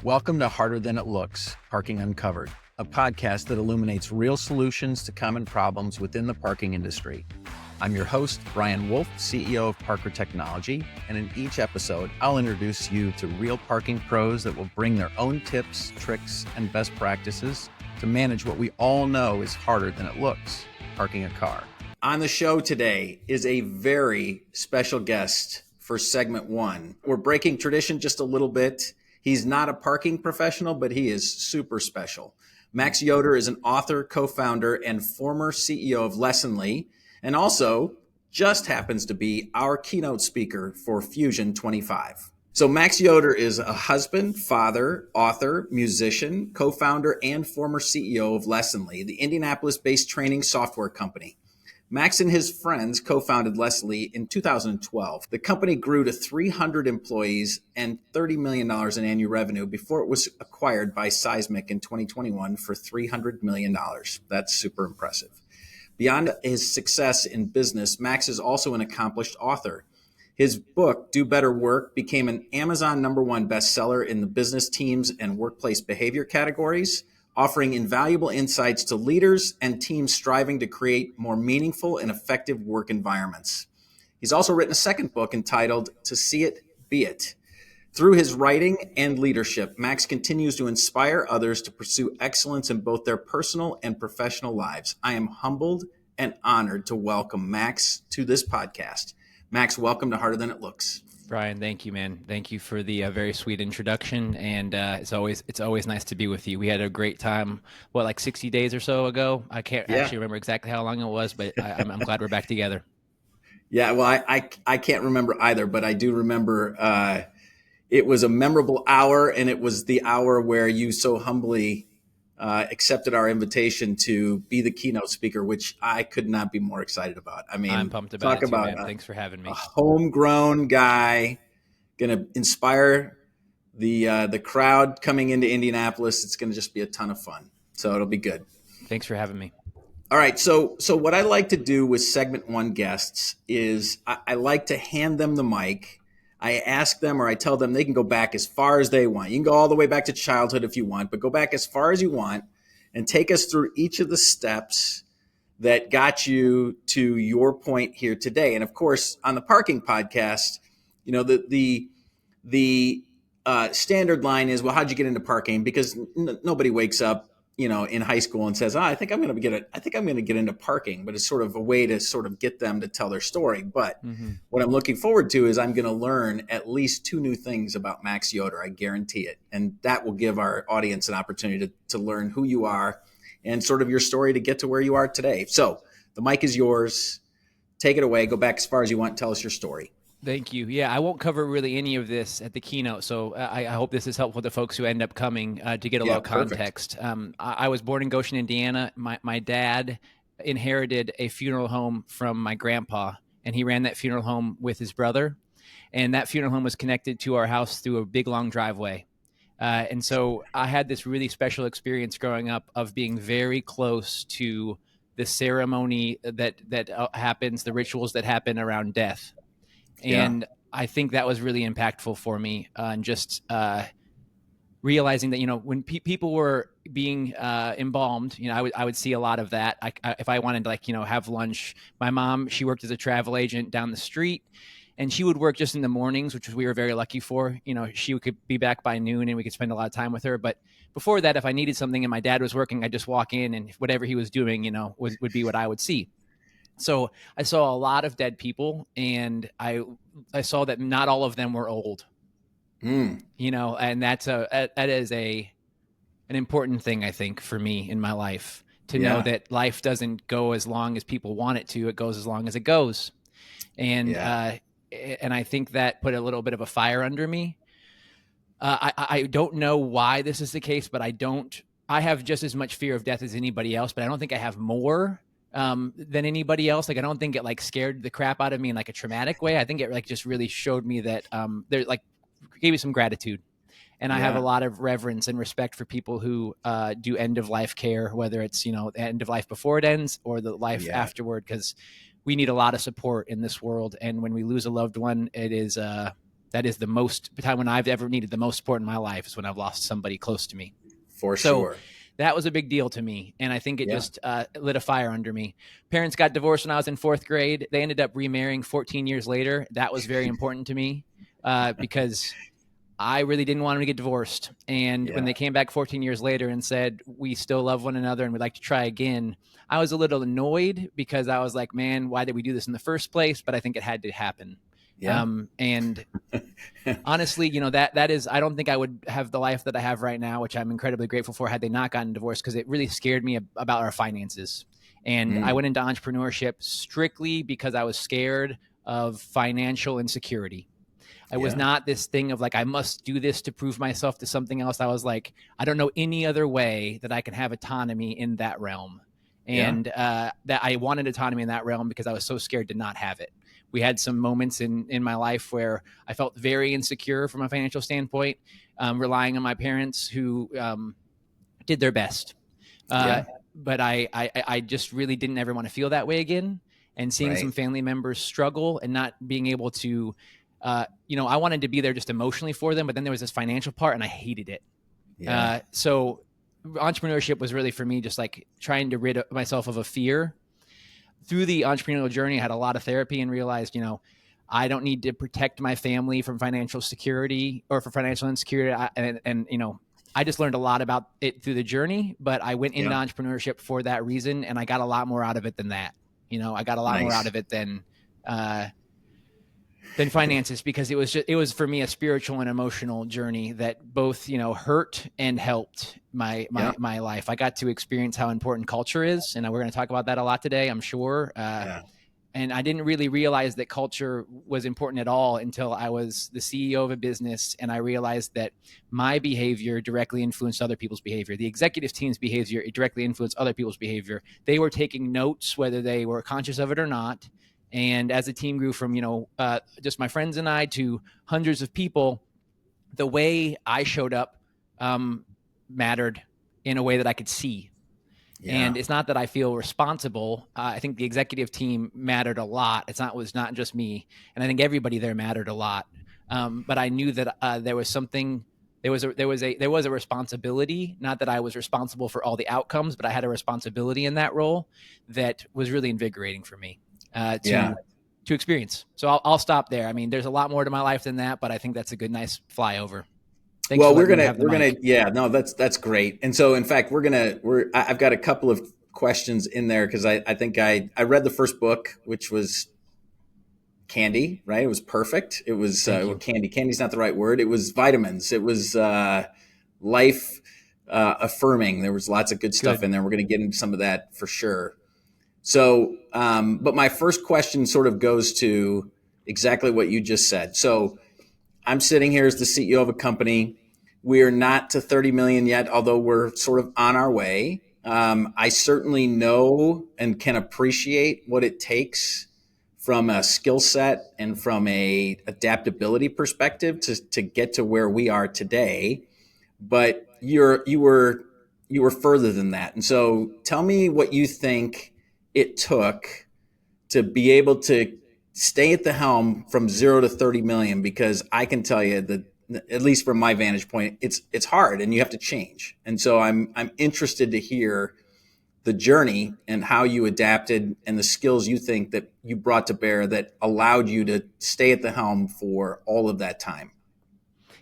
Welcome to Harder Than It Looks, Parking Uncovered, a podcast that illuminates real solutions to common problems within the parking industry. I'm your host, Brian Wolff, CEO of Parker Technology, and in each episode, I'll introduce you to real parking pros that will bring their own tips, tricks, and best practices to manage what we all know is harder than it looks, parking a car. On the show today is a very special guest for segment one. We're breaking tradition just a little bit. He's not a parking professional, but he is super special. Max Yoder is an author, co-founder, and former CEO of Lessonly, and also just happens to be our keynote speaker for Fusion 25. So Max Yoder is a husband, father, author, musician, co-founder, and former CEO of Lessonly, the Indianapolis-based training software company. Max and his friends co-founded Lessonly in 2012. The company grew to 300 employees and $30 million in annual revenue before it was acquired by Seismic in 2021 for $300 million. That's super impressive. Beyond his success in business, Max is also an accomplished author. His book, Do Better Work, became an Amazon #1 bestseller in the business teams and workplace behavior categories, offering invaluable insights to leaders and teams striving to create more meaningful and effective work environments. He's also written a second book entitled To See It, Be It. Through his writing and leadership, Max continues to inspire others to pursue excellence in both their personal and professional lives. I am humbled and honored to welcome Max to this podcast. Max, welcome to Harder Than It Looks. Brian, thank you, man. Thank you for the very sweet introduction, and it's always nice to be with you. We had a great time, like 60 days or so ago? I can't actually remember exactly how long it was, but I'm glad we're back together. Yeah, well, I can't remember either, but I do remember it was a memorable hour, and it was the hour where you so humbly accepted our invitation to be the keynote speaker, which I could not be more excited about. I mean, I'm pumped about it too, man. Thanks for having me. A homegrown guy going to inspire the crowd coming into Indianapolis. It's going to just be a ton of fun. So it'll be good. Thanks for having me. All right. So what I like to do with segment one guests is I like to hand them the mic. I ask them, or I tell them they can go back as far as they want. You can go all the way back to childhood if you want, but go back as far as you want and take us through each of the steps that got you to your point here today. And of course, on the parking podcast, you know, the standard line is, well, how'd you get into parking? Because nobody wakes up, you know, in high school and says, I think I'm going to get into parking, but it's sort of a way to sort of get them to tell their story. But what I'm looking forward to is I'm going to learn at least 2 new things about Max Yoder. I guarantee it. And that will give our audience an opportunity to learn who you are and sort of your story to get to where you are today. So the mic is yours. Take it away. Go back as far as you want. Tell us your story. Thank you. Yeah, I won't cover really any of this at the keynote, so I hope this is helpful to folks who end up coming to get a little context. I was born in Goshen, Indiana. My dad inherited a funeral home from my grandpa, and he ran that funeral home with his brother, and that funeral home was connected to our house through a big, long driveway. And so I had this really special experience growing up of being very close to the ceremony that happens, the rituals that happen around death. And I think that was really impactful for me, and just realizing that, you know, when people were being embalmed, you know, I would see a lot of that. If I wanted to, like, you know, have lunch, my mom, she worked as a travel agent down the street, and she would work just in the mornings, which we were very lucky for. You know, she could be back by noon and we could spend a lot of time with her. But before that, if I needed something and my dad was working, I'd just walk in, and whatever he was doing, you know, would be what I would see. So I saw a lot of dead people, and I saw that not all of them were old, you know, and that is an important thing, I think, for me in my life, to know that life doesn't go as long as people want it to. It goes as long as it goes. And I think that put a little bit of a fire under me. I don't know why this is the case, but I have just as much fear of death as anybody else, but I don't think I have more than anybody else. Like, I don't think it like scared the crap out of me in like a traumatic way. I think it like just really showed me that there, like, gave me some gratitude. And I have a lot of reverence and respect for people who do end of life care, whether it's, you know, the end of life before it ends or the life afterward, because we need a lot of support in this world. And when we lose a loved one, it is That is the most time when I've ever needed the most support in my life is when I've lost somebody close to me. For sure. That was a big deal to me. And I think it just lit a fire under me. Parents got divorced when I was in 4th grade. They ended up remarrying 14 years later. That was very important to me because I really didn't want them to get divorced. And when they came back 14 years later and said, we still love one another and we'd like to try again, I was a little annoyed because I was like, man, why did we do this in the first place? But I think it had to happen. Yeah. And honestly, that is, I don't think I would have the life that I have right now, which I'm incredibly grateful for, had they not gotten divorced, because it really scared me about our finances. And I went into entrepreneurship strictly because I was scared of financial insecurity. I was not this thing of like, I must do this to prove myself to something else. I was like, I don't know any other way that I can have autonomy in that realm. And that I wanted autonomy in that realm because I was so scared to not have it. We had some moments in my life where I felt very insecure from a financial standpoint, relying on my parents who did their best. But I just really didn't ever want to feel that way again. And seeing some family members struggle and not being able to, I wanted to be there just emotionally for them, but then there was this financial part and I hated it. So entrepreneurship was really for me just like trying to rid myself of a fear. Through the entrepreneurial journey, I had a lot of therapy and realized, I don't need to protect my family from financial security or for financial insecurity. I just learned a lot about it through the journey, but I went into entrepreneurship for that reason. And I got a lot more out of it than that. I got a lot more out of it than finances, because it was for me a spiritual and emotional journey that both, hurt and helped my life. I got to experience how important culture is. And we're going to talk about that a lot today, I'm sure. And I didn't really realize that culture was important at all until I was the CEO of a business. And I realized that my behavior directly influenced other people's behavior. The executive team's behavior directly influenced other people's behavior. They were taking notes, whether they were conscious of it or not. And as the team grew from, just my friends and I to hundreds of people, the way I showed up mattered in a way that I could see. And it's not that I feel responsible. I think the executive team mattered a lot. It was not just me. And I think everybody there mattered a lot. But I knew that there was a responsibility, not that I was responsible for all the outcomes, but I had a responsibility in that role that was really invigorating for me. To experience. So I'll stop there. I mean, there's a lot more to my life than that, but I think that's a good, nice flyover. Thanks. Well, that's great. And so in fact, I've got a couple of questions in there because I think I read the first book, which was Candy, right? It was perfect. It was Candy. Candy's not the right word. It was vitamins. It was life affirming. There was lots of good stuff in there. We're going to get into some of that for sure. So, but my first question sort of goes to exactly what you just said. So I'm sitting here as the CEO of a company. We are not to 30 million yet, although we're sort of on our way. I certainly know and can appreciate what it takes from a skill set and from a adaptability perspective to get to where we are today. But you were further than that. And so tell me what you think it took to be able to stay at the helm from 0 to 30 million, because I can tell you that, at least from my vantage point, it's hard and you have to change. And so I'm interested to hear the journey and how you adapted and the skills you think that you brought to bear that allowed you to stay at the helm for all of that time.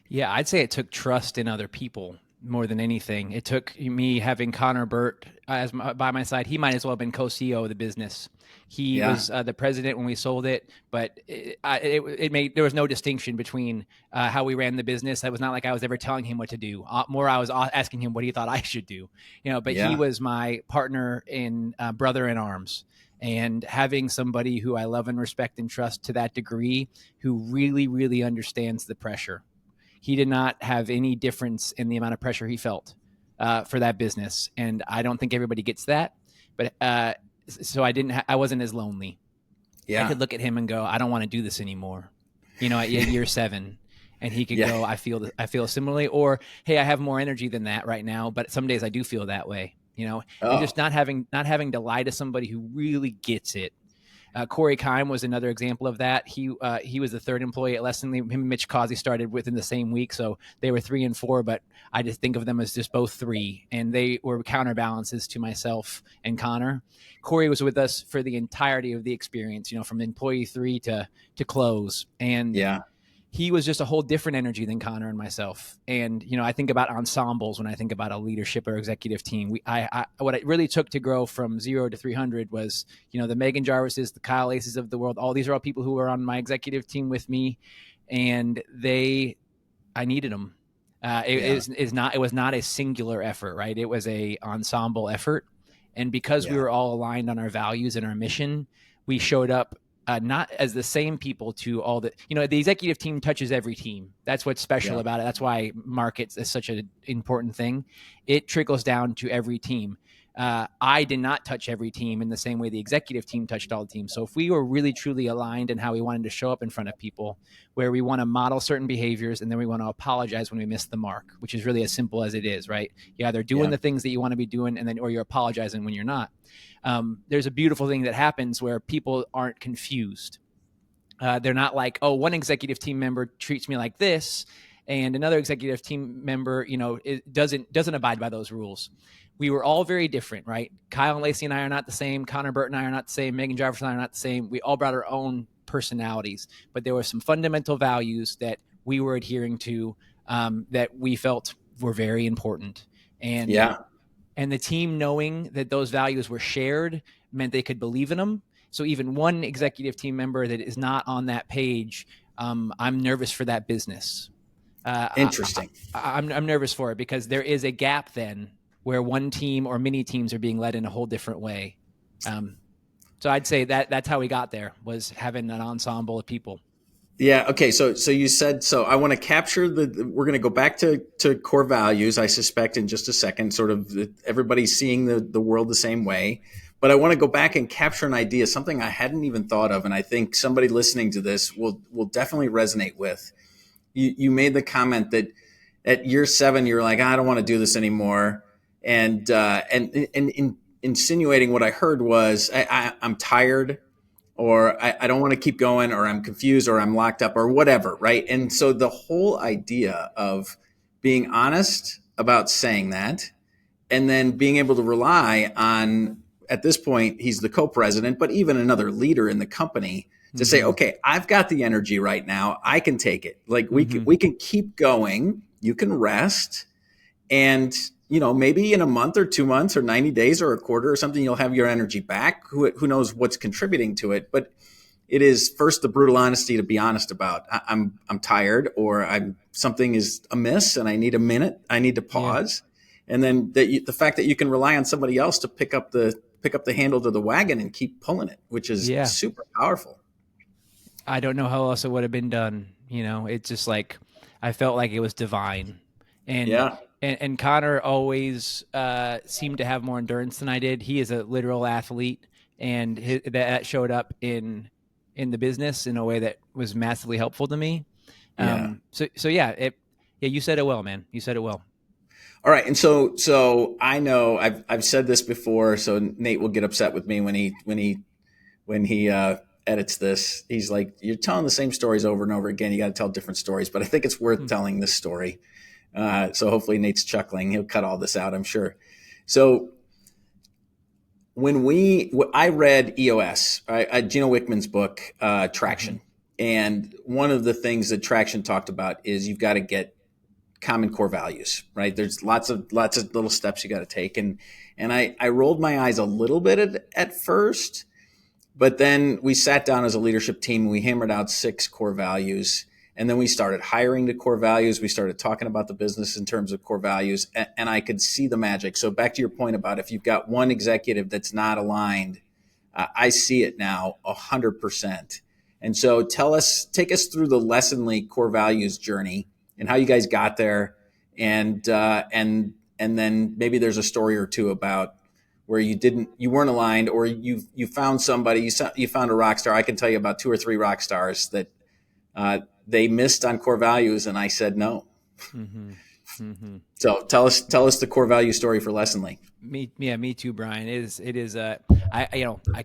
Yeah, I'd say it took trust in other people more than anything. It took me having Connor Burt by my side. He might as well have been co-CEO of the business. He was the president when we sold it, but there was no distinction between how we ran the business. It was not like I was ever telling him what to do. More, I was asking him what he thought I should do. But he was my partner in brother in arms. And having somebody who I love and respect and trust to that degree, who really, really understands the pressure. He did not have any difference in the amount of pressure he felt for that business. And I don't think everybody gets that. But so I wasn't as lonely. I could look at him and go, I don't want to do this anymore. At year 7. And he could go, I feel similarly. Or, hey, I have more energy than that right now. But some days I do feel that way, and just not having to lie to somebody who really gets it. Corey Kime was another example of that. He was the third employee at Lessonly. Him and Mitch Causey started within the same week, so they were 3 and 4. But I just think of them as just both 3, and they were counterbalances to myself and Connor. Corey was with us for the entirety of the experience, from employee 3 to close, and he was just a whole different energy than Connor and myself. And, I think about ensembles when I think about a leadership or executive team. What it really took to grow from 0 to 300 was, the Megan Jarvises, the Kyle Aces of the world. These are all people who were on my executive team with me, and I needed them. It was not a singular effort, right? It was a ensemble effort. And because we were all aligned on our values and our mission, we showed up not as the same people to all the executive team touches every team. That's what's special about it. That's why markets is such an important thing. It trickles down to every team. I did not touch every team in the same way the executive team touched all the teams. So if we were really truly aligned in how we wanted to show up in front of people, where we want to model certain behaviors and then we want to apologize when we miss the mark, which is really as simple as it is, right? You're either doing the things that you want to be doing or you're apologizing when you're not. There's a beautiful thing that happens where people aren't confused. They're not like, one executive team member treats me like this, and another executive team member, it doesn't abide by those rules. We were all very different, right? Kyle and Lacey and I are not the same. Connor Burt and I are not the same. Megan Jarvis and I are not the same. We all brought our own personalities, but there were some fundamental values that we were adhering to that we felt were very important. And the team knowing that those values were shared meant they could believe in them. So even one executive team member that is not on that page, I'm nervous for that business. Interesting. I'm nervous for it because there is a gap then where one team or many teams are being led in a whole different way. So I'd say that's how we got there, was having an ensemble of people. Yeah. Okay. So you said, I want to capture we're going to go back to core values, I suspect, in just a second, sort of everybody's seeing the world the same way. But I want to go back and capture an idea, something I hadn't even thought of. And I think somebody listening to this will definitely resonate with. You made the comment that at year 7, you're like, I don't want to do this anymore. And insinuating what I heard was I'm tired, or I don't want to keep going, or I'm confused, or I'm locked up, or whatever, right? And so the whole idea of being honest about saying that, and then being able to rely on, at this point, he's the co-president, but even another leader in the company to say, okay, I've got the energy right now. I can take it. Like we can keep going. You can rest. And, maybe in a month or 2 months or 90 days or a quarter or something, you'll have your energy back. Who knows what's contributing to it? But it is first the brutal honesty to be honest about. I'm tired, or something is amiss and I need a minute. I need to pause. Yeah. And then the fact that you can rely on somebody else to pick up the handle to the wagon and keep pulling it, which is super powerful. I don't know how else it would have been done. It's just like, I felt like it was divine. And Connor always seemed to have more endurance than I did. He is a literal athlete, and that showed up in the business in a way that was massively helpful to me. You said it well, man. You said it well. All right. And so I know I've said this before, so Nate will get upset with me when he edits this. He's like, you're telling the same stories over and over again. You got to tell different stories, but I think it's worth telling this story. So hopefully Nate's chuckling. He'll cut all this out, I'm sure. So I read EOS, Gino Wickman's book, Traction. And one of the things that Traction talked about is you've got to get common core values, right? There's lots of little steps you got to take. And I rolled my eyes a little bit at first, but then we sat down as a leadership team and we hammered out 6 core values. And then we started hiring the core values. We started talking about the business in terms of core values, and I could see the magic. So back to your point about if you've got one executive that's not aligned, I see it now 100%. And so take us through the Lessonly core values journey and how you guys got there. And then maybe there's a story or two about where you weren't aligned, or you found somebody, you found a rock star. I can tell you about 2 or 3 rock stars that, they missed on core values, and I said no. Mm-hmm. So tell us the core value story for Lessonly. Me too, Brian. It is I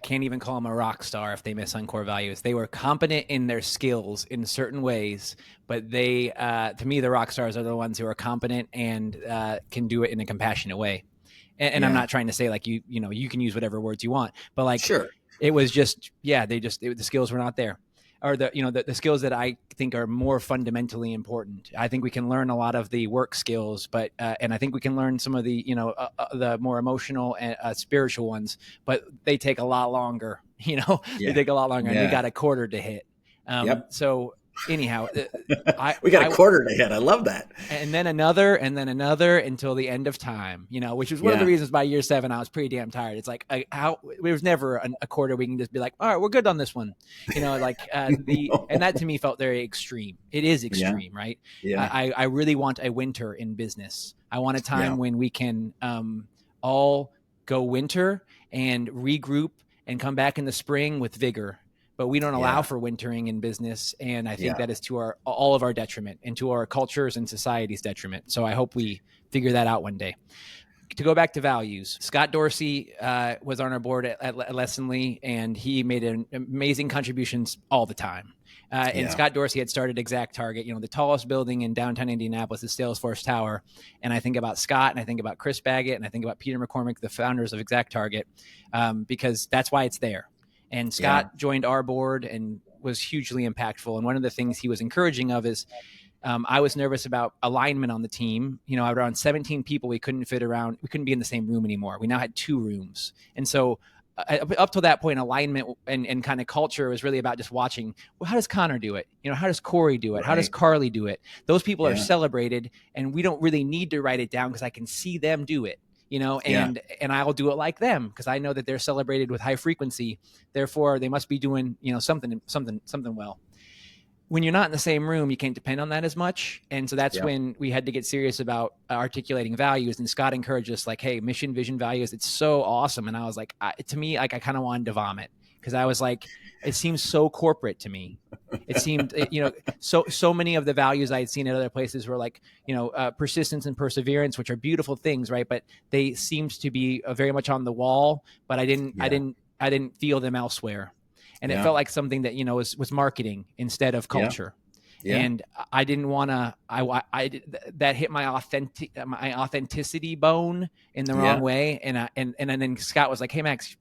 can't even call them a rock star if they miss on core values. They were competent in their skills in certain ways, but they, to me, the rock stars are the ones who are competent and can do it in a compassionate way. And I'm not trying to say like you can use whatever words you want, but like sure. It was just, the skills were not there, or the skills that I think are more fundamentally important. I think we can learn a lot of the work skills, but and I think we can learn some of the the more emotional and spiritual ones, but they take a lot longer. They take a lot longer, and we got a quarter to hit. So anyhow, we got a quarter to hit. I love that. And then another until the end of time, which was one of the reasons by year 7, I was pretty damn tired. It's like, there was never a quarter we can just be like, all right, we're good on this one. And that to me felt very extreme. It is extreme, right? Yeah. I really want a winter in business. I want a time when we can all go winter and regroup and come back in the spring with vigor. But we don't allow for wintering in business. And I think that is to all of our detriment and to our cultures and society's detriment. So I hope we figure that out one day. To go back to values, Scott Dorsey was on our board at Lessonly, and he made amazing contributions all the time. And Scott Dorsey had started ExactTarget, the tallest building in downtown Indianapolis, the Salesforce Tower. And I think about Scott, and I think about Chris Baggett, and I think about Peter McCormick, the founders of ExactTarget, because that's why it's there. And Scott joined our board and was hugely impactful. And one of the things he was encouraging of is I was nervous about alignment on the team. Around 17 people, we couldn't be in the same room anymore. We now had 2 rooms. And so up to that point, alignment and kind of culture was really about just watching, well, how does Connor do it? How does Corey do it? Right. How does Carly do it? Those people are celebrated, and we don't really need to write it down because I can see them do it. And I'll do it like them because I know that they're celebrated with high frequency. Therefore, they must be doing, something well. When you're not in the same room, you can't depend on that as much. And so that's when we had to get serious about articulating values. And Scott encouraged us like, hey, mission, vision, values. It's so awesome. And I was like, to me, like I kind of wanted to vomit because I was like, it seems so corporate to me. It seemed, so many of the values I had seen at other places were like, persistence and perseverance, which are beautiful things, right? But they seemed to be very much on the wall. But I didn't feel them elsewhere, and it felt like something that was marketing instead of culture. Yeah. And I didn't want to. That hit my authenticity bone in the wrong way, and then Scott was like, "Hey, Max.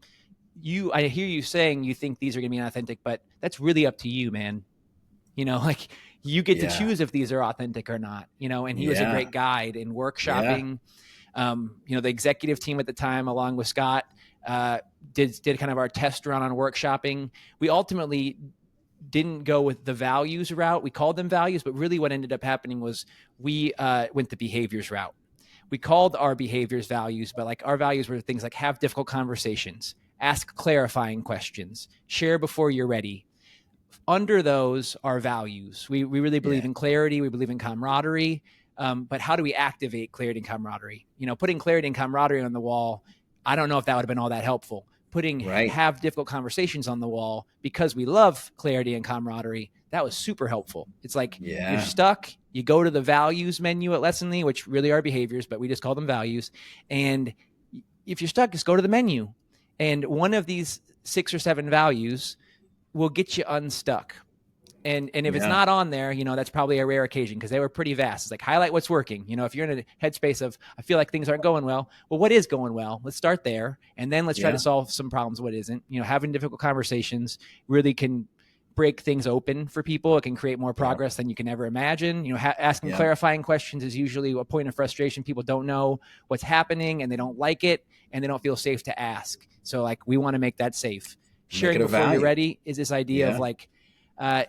I hear you saying you think these are going to be authentic, but that's really up to you, man. Like you get to choose if these are authentic or not, and he was a great guide in workshopping. The executive team at the time, along with Scott, did kind of our test run on workshopping. We ultimately didn't go with the values route. We called them values, but really what ended up happening was we went the behaviors route. We called our behaviors values, but like our values were things like have difficult conversations, ask clarifying questions, share before you're ready. Under those are values. We really believe in clarity. We believe in camaraderie. But how do we activate clarity and camaraderie? Putting clarity and camaraderie on the wall, I don't know if that would have been all that helpful. Putting have difficult conversations on the wall because we love clarity and camaraderie, that was super helpful. It's like you're stuck. You go to the values menu at Lessonly, which really are behaviors, but we just call them values. And if you're stuck, just go to the menu. And one of these 6 or 7 values will get you unstuck. And if it's not on there, that's probably a rare occasion because they were pretty vast. It's like highlight what's working. If you're in a headspace of, I feel like things aren't going well. Well, what is going well? Let's start there. And then let's try to solve some problems. What isn't, having difficult conversations really can break things open for people. It can create more progress than you can ever imagine. Asking clarifying questions is usually a point of frustration. People don't know what's happening and they don't like it and they don't feel safe to ask. So like, we want to make that safe. Sharing before you're ready is this idea of like,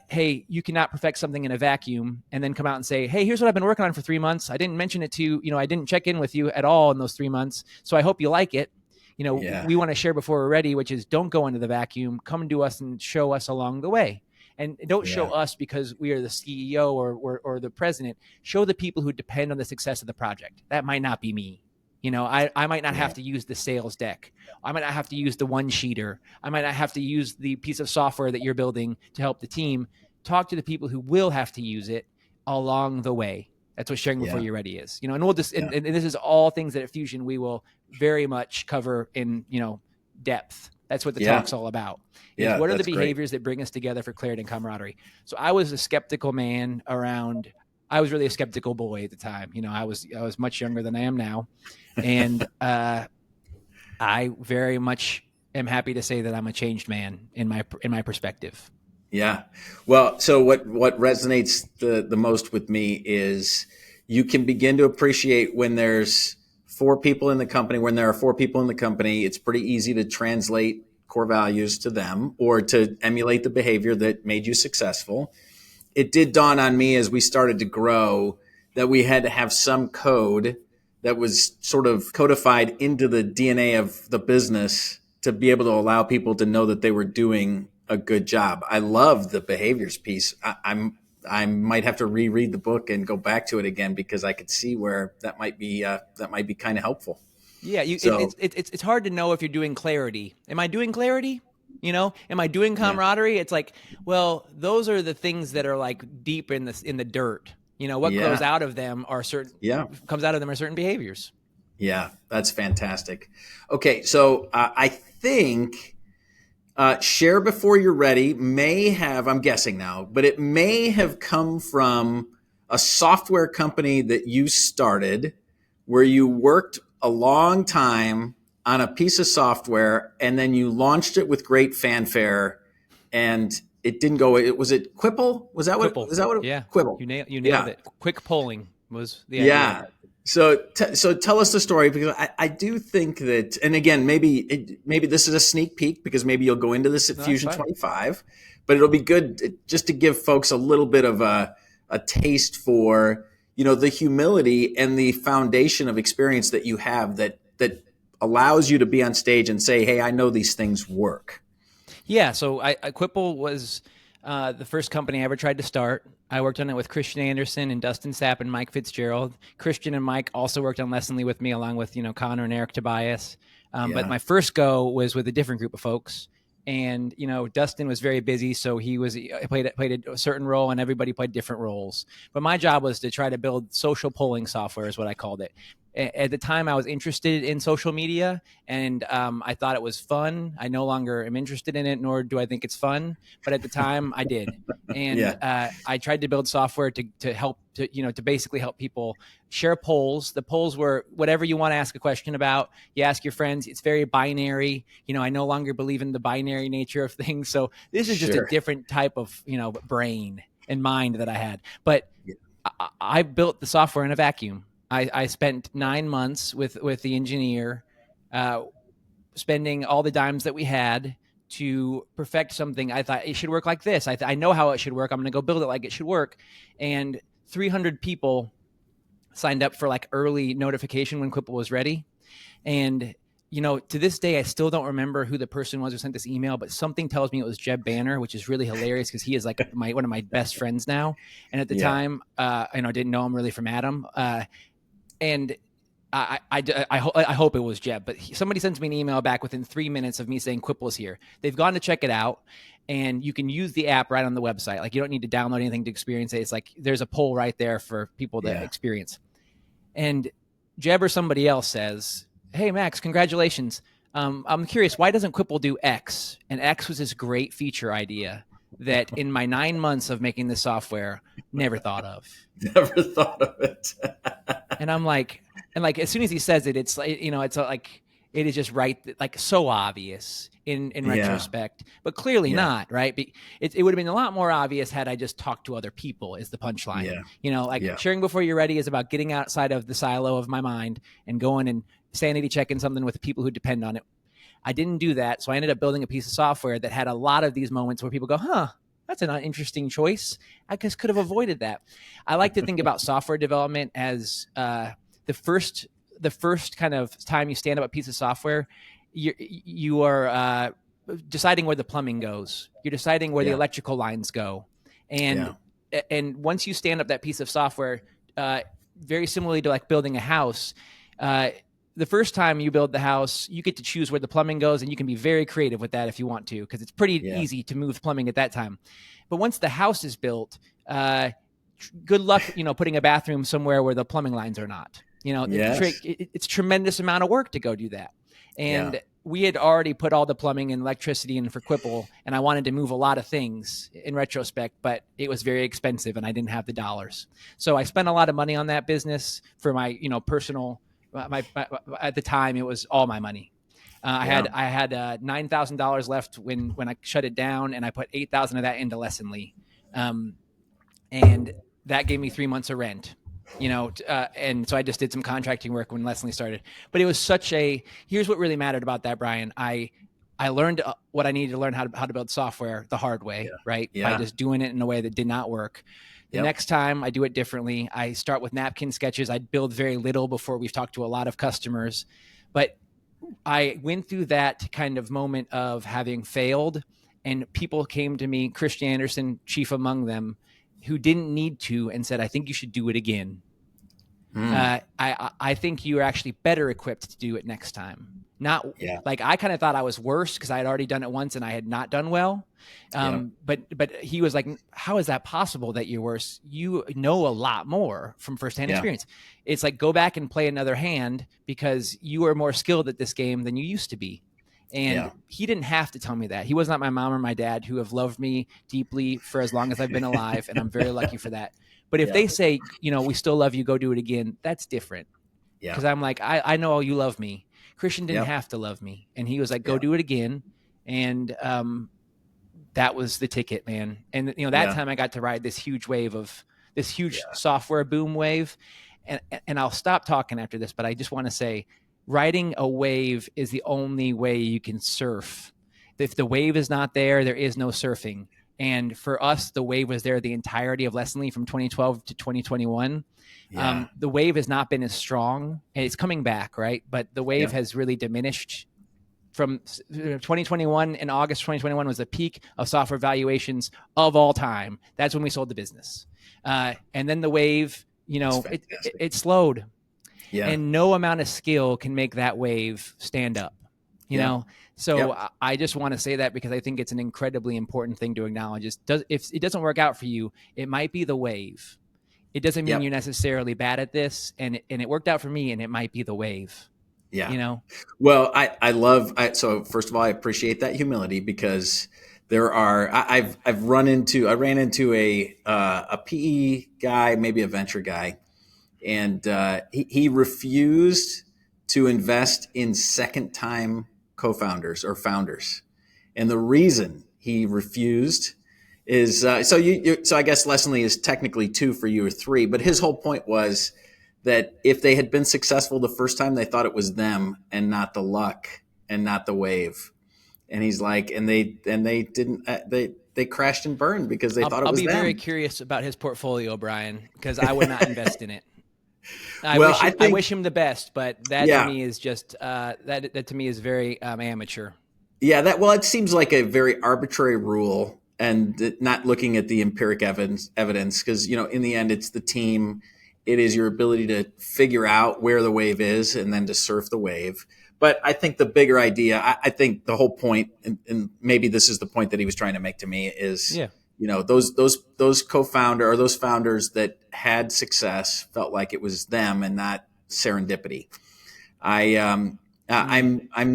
hey, you cannot perfect something in a vacuum and then come out and say, hey, here's what I've been working on for 3 months. I didn't mention it to you. I didn't check in with you at all in those 3 months. So I hope you like it. We want to share before we're ready, which is don't go into the vacuum, come to us and show us along the way. And don't show us because we are the CEO or the president. Show the people who depend on the success of the project. That might not be me. I might not have to use the sales deck. I might not have to use the one-sheeter. I might not have to use the piece of software that you're building to help the team. Talk to the people who will have to use it along the way. That's what sharing before Yeah. you're ready is, and we'll just, Yeah. and this is all things that at Fusion we will very much cover in, depth. That's what the talk's all about. Is what are the behaviors that bring us together for clarity and camaraderie? So I was a skeptical man around. I was really a skeptical boy at the time. I was much younger than I am now, and I very much am happy to say that I'm a changed man in my perspective. Yeah. Well, so what resonates the most with me is you can begin to appreciate when there's four people in the company. When there are four people in the company, it's pretty easy to translate core values to them or to emulate the behavior that made you successful. It did dawn on me as we started to grow that we had to have some code that was sort of codified into the DNA of the business to be able to allow people to know that they were doing a good job. I love the behaviors piece. I might have to reread the book and go back to it again because I could see where that might be kind of helpful. Yeah, it's hard to know if you're doing clarity. Am I doing clarity? Am I doing camaraderie? Yeah. It's like, well, those are the things that are like deep in the dirt. What grows out of them are comes out of them are certain behaviors. Yeah, that's fantastic. Okay, so I think share before you're ready may have, I'm guessing now, but it may have come from a software company that you started where you worked a long time on a piece of software and then you launched it with great fanfare and it didn't go. Was it Quipple? Was that what? Quipple. Is that what? Yeah. Quipple. You nailed it. Quick polling was the idea. Yeah. So tell us the story because I do think that, and again, maybe this is a sneak peek because maybe you'll go into this at Fusion 25, but it'll be good just to give folks a little bit of a taste for, the humility and the foundation of experience that you have that allows you to be on stage and say, hey, I know these things work. Yeah. So Quipple was the first company I ever tried to start. I worked on it with Christian Anderson and Dustin Sapp and Mike Fitzgerald. Christian and Mike also worked on Lessonly with me, along with Connor and Eric Tobias. But my first go was with a different group of folks. And Dustin was very busy, so he played a certain role, and everybody played different roles. But my job was to try to build social polling software, is what I called it. At the time, I was interested in social media, and I thought it was fun. I no longer am interested in it, nor do I think it's fun. But at the time, I did, and I tried to build software to help to basically help people share polls. The polls were whatever you want to ask a question about. You ask your friends. It's very binary. I no longer believe in the binary nature of things. So this is just a different type of brain and mind that I had. But I built the software in a vacuum. I spent 9 months with the engineer, spending all the dimes that we had to perfect something. I thought it should work like this. I know how it should work. I'm going to go build it like it should work. And 300 people signed up for like early notification when Quipple was ready. And, to this day, I still don't remember who the person was who sent this email, but something tells me it was Jeb Banner, which is really hilarious because he is like one of my best friends now. And at the time, I didn't know him really from Adam. And I hope it was Jeb, but somebody sends me an email back within 3 minutes of me saying Quipple's here. They've gone to check it out, and you can use the app right on the website. Like, you don't need to download anything to experience it. It's like there's a poll right there for people to experience. And Jeb or somebody else says, hey, Max, congratulations. I'm curious, why doesn't Quipple do X? And X was this great feature idea that in my 9 months of making this software, never thought of. Never thought of it. And I'm like, as soon as he says it, it's like, it's like, it is just right. Like so obvious in retrospect, but clearly not, right? It would have been a lot more obvious had I just talked to other people is the punchline. Sharing before you're ready is about getting outside of the silo of my mind and going and sanity checking something with the people who depend on it. I didn't do that. So I ended up building a piece of software that had a lot of these moments where people go, that's an interesting choice. I just could have avoided that. I like to think about software development as the first kind of time you stand up a piece of software, you are deciding where the plumbing goes. You're deciding where the electrical lines go. And once you stand up that piece of software, very similarly to like building a house, the first time you build the house, you get to choose where the plumbing goes, and you can be very creative with that if you want to, because it's pretty easy to move plumbing at that time. But once the house is built, good luck, putting a bathroom somewhere where the plumbing lines are not. It's tremendous amount of work to go do that. And we had already put all the plumbing and electricity in for Quipple, and I wanted to move a lot of things in retrospect, but it was very expensive and I didn't have the dollars. So I spent a lot of money on that business for my, personal, my at the time it was all my money. I had $9,000 left when I shut it down, and I put 8,000 of that into Lessonly. And that gave me 3 months of rent. And so I just did some contracting work when Lessonly started. But it was here's what really mattered about that, Brian. I learned what I needed to learn how to build software the hard way, right? By just doing it in a way that did not work. The next time I do it differently. I start with napkin sketches. I build very little before we've talked to a lot of customers. But I went through that kind of moment of having failed, and people came to me, Christian Anderson, chief among them, who didn't need to, and said, I think you should do it again. I think you're actually better equipped to do it next time. Like I kind of thought I was worse because I had already done it once and I had not done well. But he was like, how is that possible that you're worse? You know a lot more from firsthand experience. It's like, go back and play another hand because you are more skilled at this game than you used to be. And he didn't have to tell me that. He was not my mom or my dad, who have loved me deeply for as long as I've been alive. And I'm very lucky for that. But if they say, we still love you, go do it again, that's different. Because I'm like, I know you love me. Christian didn't have to love me. And he was like, go do it again. And that was the ticket, man. And, that time I got to ride this huge wave of this huge software boom wave. And I'll stop talking after this, but I just want to say, riding a wave is the only way you can surf. If the wave is not there, there is no surfing. And for us, the wave was there the entirety of Lessonly from 2012 to 2021. The wave has not been as strong. It's coming back, right? But the wave has really diminished. From 2021, in August 2021 was the peak of software valuations of all time. That's when we sold the business. And then the wave, it slowed. And no amount of skill can make that wave stand up, you know? So I just want to say that because I think it's an incredibly important thing to acknowledge. If it doesn't work out for you, it might be the wave. It doesn't mean you're necessarily bad at this. And it worked out for me, and it might be the wave. Well, so first of all, I appreciate that humility because I ran into a PE guy, maybe a venture guy. And he refused to invest in second-time co-founders or founders. And the reason he refused is so I guess Lessonly is technically 2 for you or 3, but his whole point was that if they had been successful the first time, they thought it was them and not the luck and not the wave. And he's like, and they didn't they crashed and burned because they thought it was them. I'll be very curious about his portfolio, Brian, because I would not invest in it. I wish him the best, but that to me is just that to me is very amateur. Yeah, it seems like a very arbitrary rule and not looking at the empiric evidence because in the end it's the team, it is your ability to figure out where the wave is and then to surf the wave. But I think the bigger idea, I think the whole point, and maybe this is the point that he was trying to make to me is. Those co-founder or those founders that had success felt like it was them and not serendipity. I'm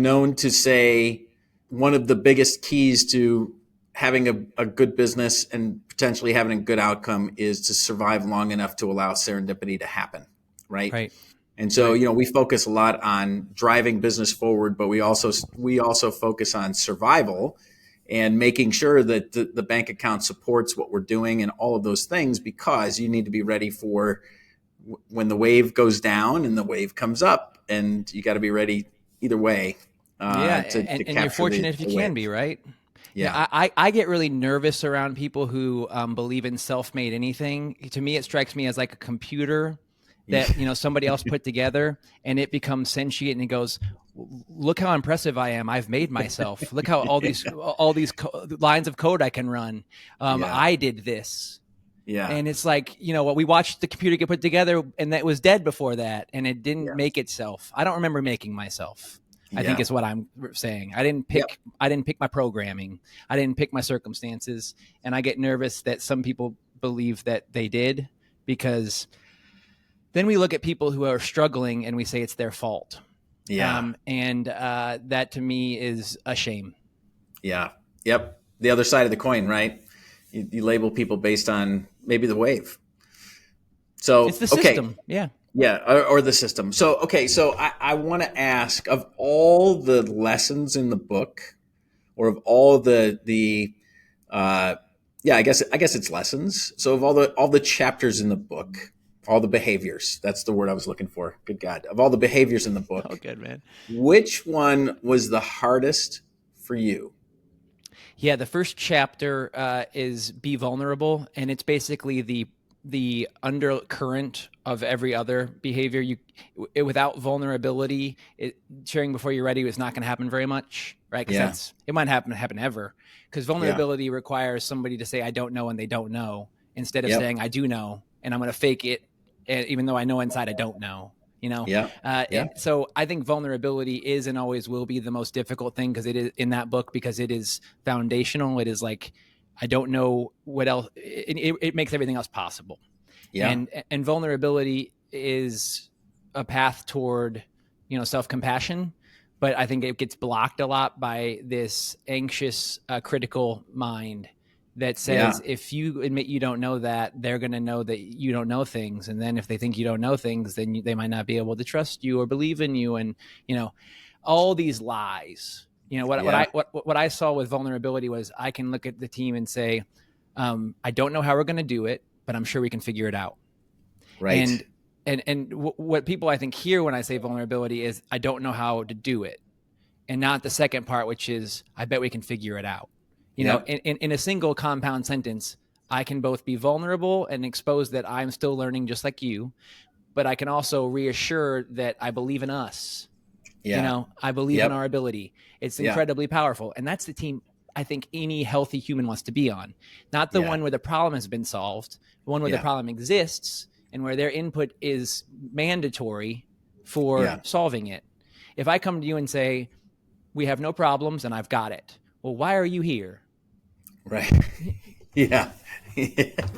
known to say one of the biggest keys to having a good business and potentially having a good outcome is to survive long enough to allow serendipity to happen. Right. And so, we focus a lot on driving business forward, but we also focus on survival and making sure that the bank account supports what we're doing and all of those things, because you need to be ready for when the wave goes down and the wave comes up, and you got to be ready either way. And you're fortunate if you can be, right? Yeah. I get really nervous around people who believe in self-made anything. To me, it strikes me as like a computer that somebody else put together, and it becomes sentient and it goes, look how impressive I am. I've made myself. Look how all these lines of code I can run. I did this. Yeah. And it's like, we watched the computer get put together, and that was dead before that, and it didn't make itself. I don't remember making myself. I think is what I'm saying. I didn't pick my programming. I didn't pick my circumstances. And I get nervous that some people believe that they did. because then we look at people who are struggling and we say it's their fault. Yeah. That to me is a shame. Yeah. Yep. The other side of the coin, right? You label people based on maybe the wave. So it's the system. Yeah. Yeah. Or the system. So, okay. So I want to ask, of all the lessons in the book, or of all I guess it's lessons. So of all the chapters in the book, all the behaviors, that's the word I was looking for. Good God. Of all the behaviors in the book, oh, good, man. Which one was the hardest for you? Yeah. The first chapter is be vulnerable. And it's basically the undercurrent of every other behavior. Without vulnerability, sharing before you're ready is not going to happen very much, right? Because it might happen ever. Because vulnerability requires somebody to say, I don't know, and they don't know, instead of saying, I do know, and I'm going to fake it, even though I know inside I don't know. So I think vulnerability is and always will be the most difficult thing, because it is in that book, because it is foundational. It is like, I don't know what else. It makes everything else possible. Yeah. And vulnerability is a path toward, self-compassion, but I think it gets blocked a lot by this anxious, critical mind that says, if you admit you don't know that, they're going to know that you don't know things. And then if they think you don't know things, then they might not be able to trust you or believe in you. And, all these lies. What I saw with vulnerability was, I can look at the team and say, I don't know how we're going to do it, but I'm sure we can figure it out. Right. And what people I think hear when I say vulnerability is, I don't know how to do it. And not the second part, which is, I bet we can figure it out. In a single compound sentence, I can both be vulnerable and expose that I'm still learning just like you, but I can also reassure that I believe in us. I believe in our ability. It's incredibly powerful. And that's the team I think any healthy human wants to be on. Not the one where the problem has been solved, the one where the problem exists and where their input is mandatory for solving it. If I come to you and say, we have no problems and I've got it. Well, why are you here? Right. Yeah.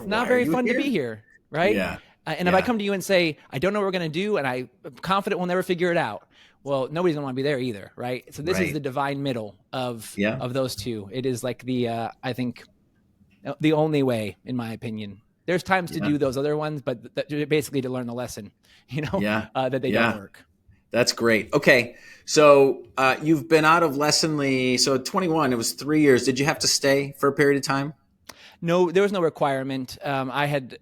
Not very fun to be here. Right. Yeah. And if I come to you and say, I don't know what we're going to do, and I'm confident we'll never figure it out, well, nobody's going to want to be there either. Right. So this is the divine middle of those two. It is like I think the only way, in my opinion. There's times to do those other ones, but basically to learn the lesson, that they don't work. That's great. Okay. So you've been out of Lessonly. So at 21, it was 3 years. Did you have to stay for a period of time? No, there was no requirement. I had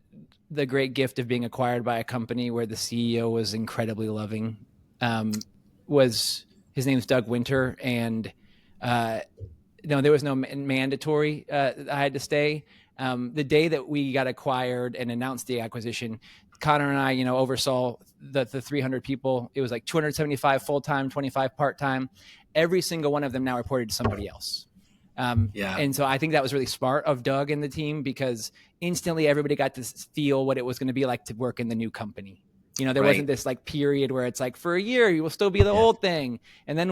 the great gift of being acquired by a company where the CEO was incredibly loving. His name's Doug Winter. And no, there was no mandatory. I had to stay. The day that we got acquired and announced the acquisition, Connor and I, oversaw the 300 people. It was like 275 full-time, 25 part-time. Every single one of them now reported to somebody else. And so I think that was really smart of Doug and the team, because instantly everybody got to feel what it was going to be like to work in the new company. There wasn't this like period where it's like, for a year, you will still be the old thing. And then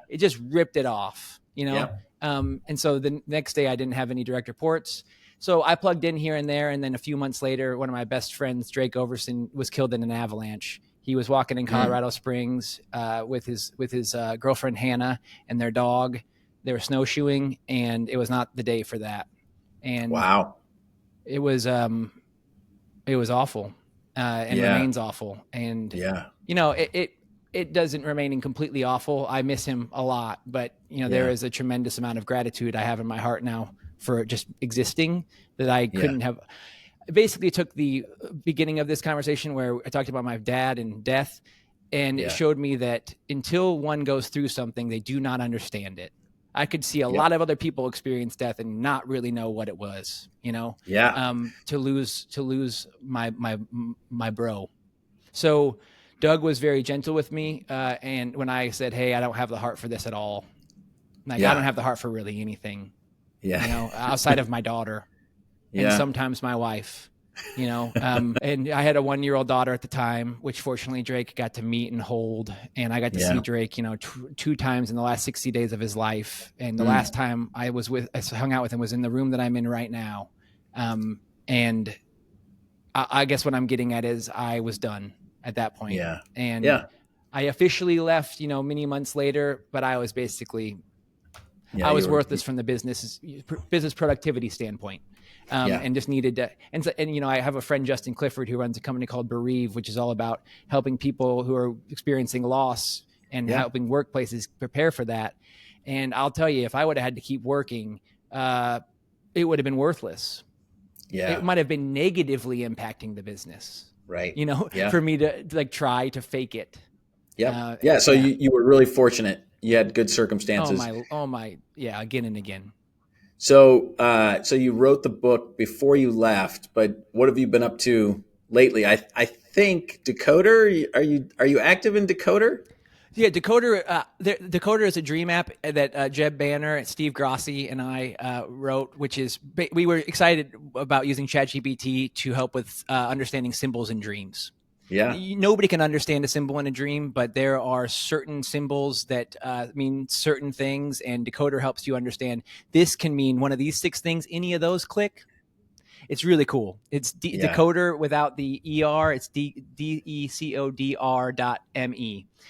it just ripped it off, And so the next day I didn't have any direct reports. So I plugged in here and there. And then a few months later, one of my best friends, Drake Overson, was killed in an avalanche. He was walking in Colorado Springs with his girlfriend, Hannah, and their dog. They were snowshoeing, and it was not the day for that. And it was awful and remains awful. And, it doesn't remain completely awful. I miss him a lot, but there is a tremendous amount of gratitude I have in my heart now for just existing that I couldn't have. I basically took the beginning of this conversation where I talked about my dad and death, and it showed me that until one goes through something, they do not understand it. I could see a lot of other people experience death and not really know what it was, to lose my bro. So Doug was very gentle with me. And when I said, hey, I don't have the heart for this at all. I don't have the heart for really anything, outside of my daughter and sometimes my wife, and I had a 1-year-old daughter at the time, which fortunately Drake got to meet and hold. And I got to see Drake, two times in the last 60 days of his life. And the last time I hung out with him was in the room that I'm in right now. And I guess what I'm getting at is I was done at that point. Yeah. And Yeah. I officially left, many months later, but I was basically, Yeah. I was worthless from the business productivity standpoint. And just needed to, and I have a friend, Justin Clifford, who runs a company called Bereave, which is all about helping people who are experiencing loss and helping workplaces prepare for that. And I'll tell you, if I would have had to keep working, it would have been worthless. Yeah. It might have been negatively impacting the business, right. For me to like try to fake it. Yeah. So you were really fortunate. You had good circumstances. Oh my. Yeah. Again and again. So you wrote the book before you left, but what have you been up to lately? I think Decoder. Are you active in Decoder? Yeah, Decoder. Decoder is a dream app that Jeb Banner, Steve Grassi, and I wrote. Which is we were excited about using ChatGPT to help with understanding symbols in dreams. Yeah. Nobody can understand a symbol in a dream, but there are certain symbols that mean certain things, and Decoder helps you understand this can mean one of these 6 things. Any of those click. It's really cool. It's Decoder without the ER. It's DECODR.me.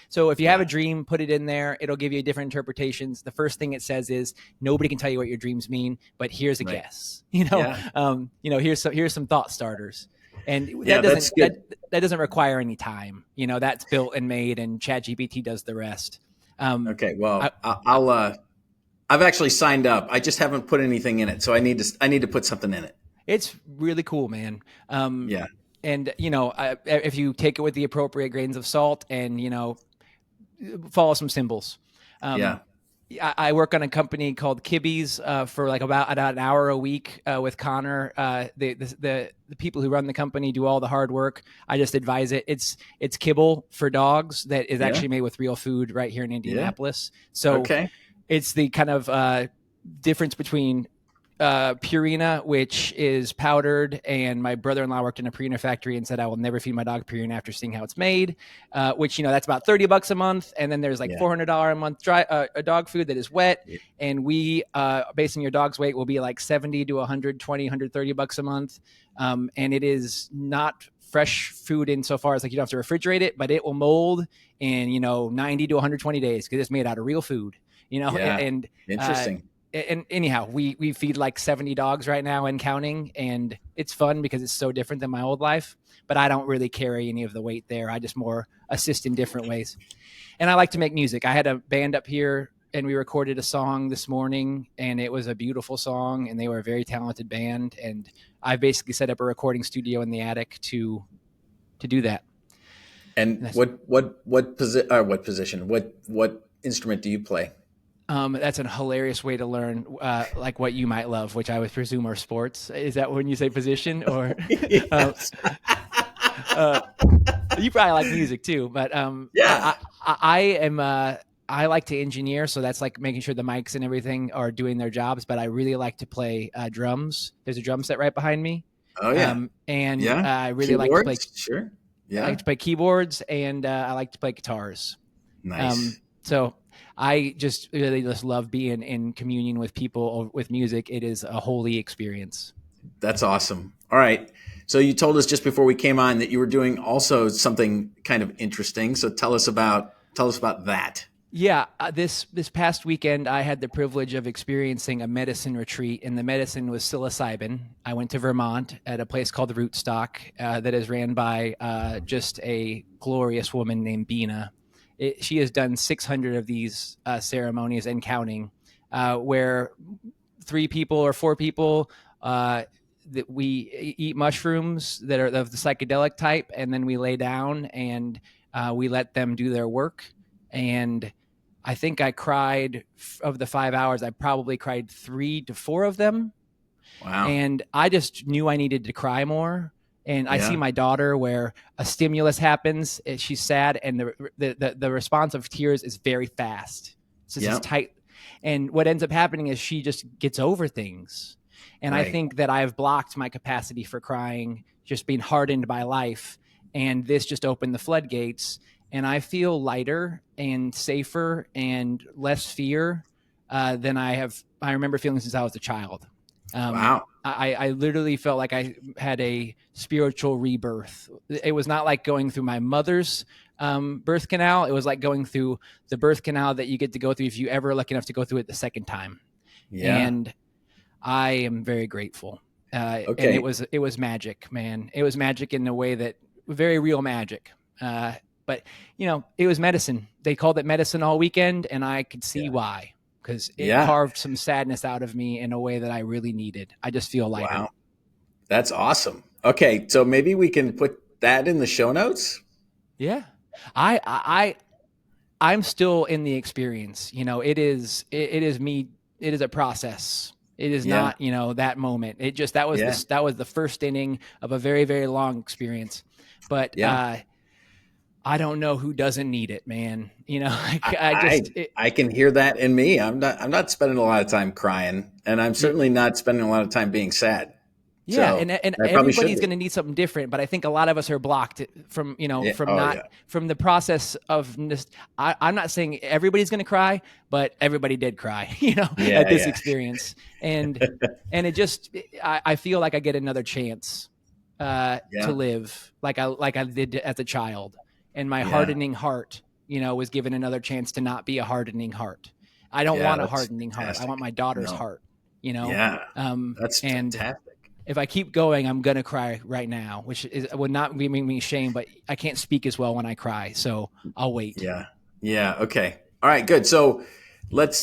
So if you have a dream, put it in there. It'll give you different interpretations. The first thing it says is nobody can tell you what your dreams mean, but here's a guess. Here's some thought starters. And that doesn't require any time. That's built and made, and ChatGPT does the rest. Okay. Well, I've actually signed up. I just haven't put anything in it, so I need to put something in it. It's really cool, man. And if you take it with the appropriate grains of salt and follow some symbols. I work on a company called Kibby's for like about an hour a week with Connor. The people who run the company do all the hard work. I just advise it. It's kibble for dogs that is actually made with real food right here in Indianapolis. So it's the kind of difference between Purina, which is powdered, and my brother-in-law worked in a Purina factory and said I will never feed my dog Purina after seeing how it's made, which that's about $30 a month, and then there's like $400 a month dry dog food that is wet, and we based on your dog's weight will be like 70 to 120 $130 a month, and it is not fresh food insofar as like you don't have to refrigerate it, but it will mold in 90 to 120 days because it's made out of real food, and interesting. And anyhow, we feed like 70 dogs right now and counting, and it's fun because it's so different than my old life, but I don't really carry any of the weight there. I just more assist in different ways. And I like to make music. I had a band up here and we recorded a song this morning, and it was a beautiful song, and they were a very talented band. And I basically set up a recording studio in the attic to do that. And what position, what instrument do you play? That's a hilarious way to learn, like what you might love, which I would presume are sports. Is that when you say position, or you probably like music too? But I like to engineer, so that's like making sure the mics and everything are doing their jobs. But I really like to play drums. There's a drum set right behind me. Oh yeah, I really keyboards? like to play. Sure, yeah. I like to play keyboards, and I like to play guitars. Nice. So I just really love being in communion with people with music. It is a holy experience. That's awesome. All right. So you told us just before we came on that you were doing also something kind of interesting. So tell us about that. Yeah. This past weekend, I had the privilege of experiencing a medicine retreat, and the medicine was psilocybin. I went to Vermont at a place called Rootstock that is ran by just a glorious woman named Bina. She has done 600 of these ceremonies and counting, where 3 people or 4 people that we eat mushrooms that are of the psychedelic type, and then we lay down and we let them do their work. And I think I cried of the 5 hours. I probably cried 3 to 4 of them. Wow! And I just knew I needed to cry more. And I see my daughter where a stimulus happens, she's sad, and the response of tears is very fast. It's just tight. And what ends up happening is she just gets over things. And I think that I've blocked my capacity for crying, just being hardened by life. And this just opened the floodgates. And I feel lighter and safer and less fear than I remember feeling since I was a child. Wow. I literally felt like I had a spiritual rebirth. It was not like going through my mother's birth canal. It was like going through the birth canal that you get to go through if you ever lucky enough to go through it the second time. Yeah. And I am very grateful. And it was magic, man. It was magic in a way that very real magic. But it was medicine. They called it medicine all weekend, and I could see why, because it carved some sadness out of me in a way that I really needed. I just feel lighter. Wow. That's awesome. Okay. So maybe we can put that in the show notes. Yeah. I'm still in the experience. It is me. It is a process. It is not, that moment. That was the first inning of a very, very long experience. But I don't know who doesn't need it, man. I can hear that in me. I'm not spending a lot of time crying, and I'm certainly not spending a lot of time being sad. Yeah, so and everybody's going to need something different, but I think a lot of us are blocked from from the process of. I'm not saying everybody's going to cry, but everybody did cry, at this experience, and it just I feel like I get another chance to live like I did as a child, and my hardening heart, was given another chance to not be a hardening heart. I don't want a hardening heart. I want my daughter's heart. That's fantastic. If I keep going, I'm going to cry right now, which would not be me shame, but I can't speak as well when I cry. So I'll wait. Yeah. Yeah. Okay. All right, good. So let's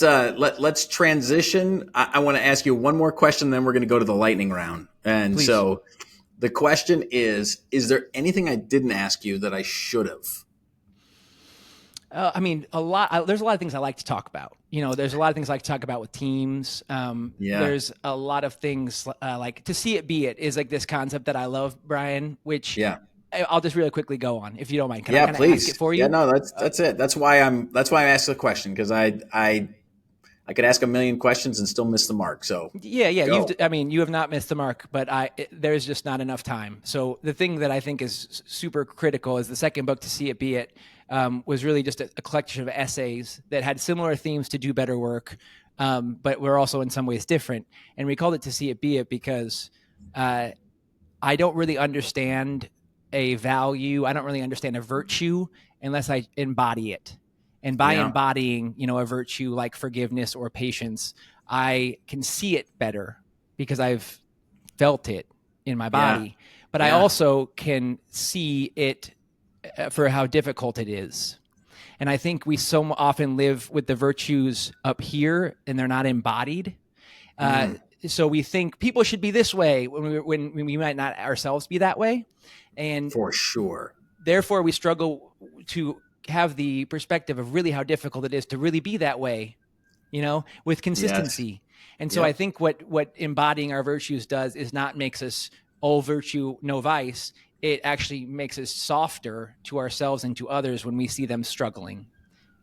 transition. I want to ask you one more question, then we're going to go to the lightning round. And Please. So the question is there anything I didn't ask you that I should have? There's a lot of things I like to talk about. There's a lot of things I like to talk about with teams. There's a lot of things like to see it be it is like this concept that I love, Brian, which I'll just really quickly go on if you don't mind. Can I kind of ask it for you? Yeah, no, that's it. That's why I asked the question, because I could ask a million questions and still miss the mark. So yeah. You have not missed the mark, but there's just not enough time. So the thing that I think is super critical is the second book, To See It Be It, was really just a collection of essays that had similar themes to do better work, but were also in some ways different. And we called it To See It Be It because I don't really understand a value. I don't really understand a virtue unless I embody it. And by embodying, a virtue like forgiveness or patience, I can see it better because I've felt it in my body. But I also can see it for how difficult it is. And I think we so often live with the virtues up here and they're not embodied. So we think people should be this way when we might not ourselves be that way. And for sure. Therefore, we struggle to have the perspective of really how difficult it is to really be that way, with consistency. And so I think what embodying our virtues does is not makes us all virtue, no vice. It actually makes us softer to ourselves and to others when we see them struggling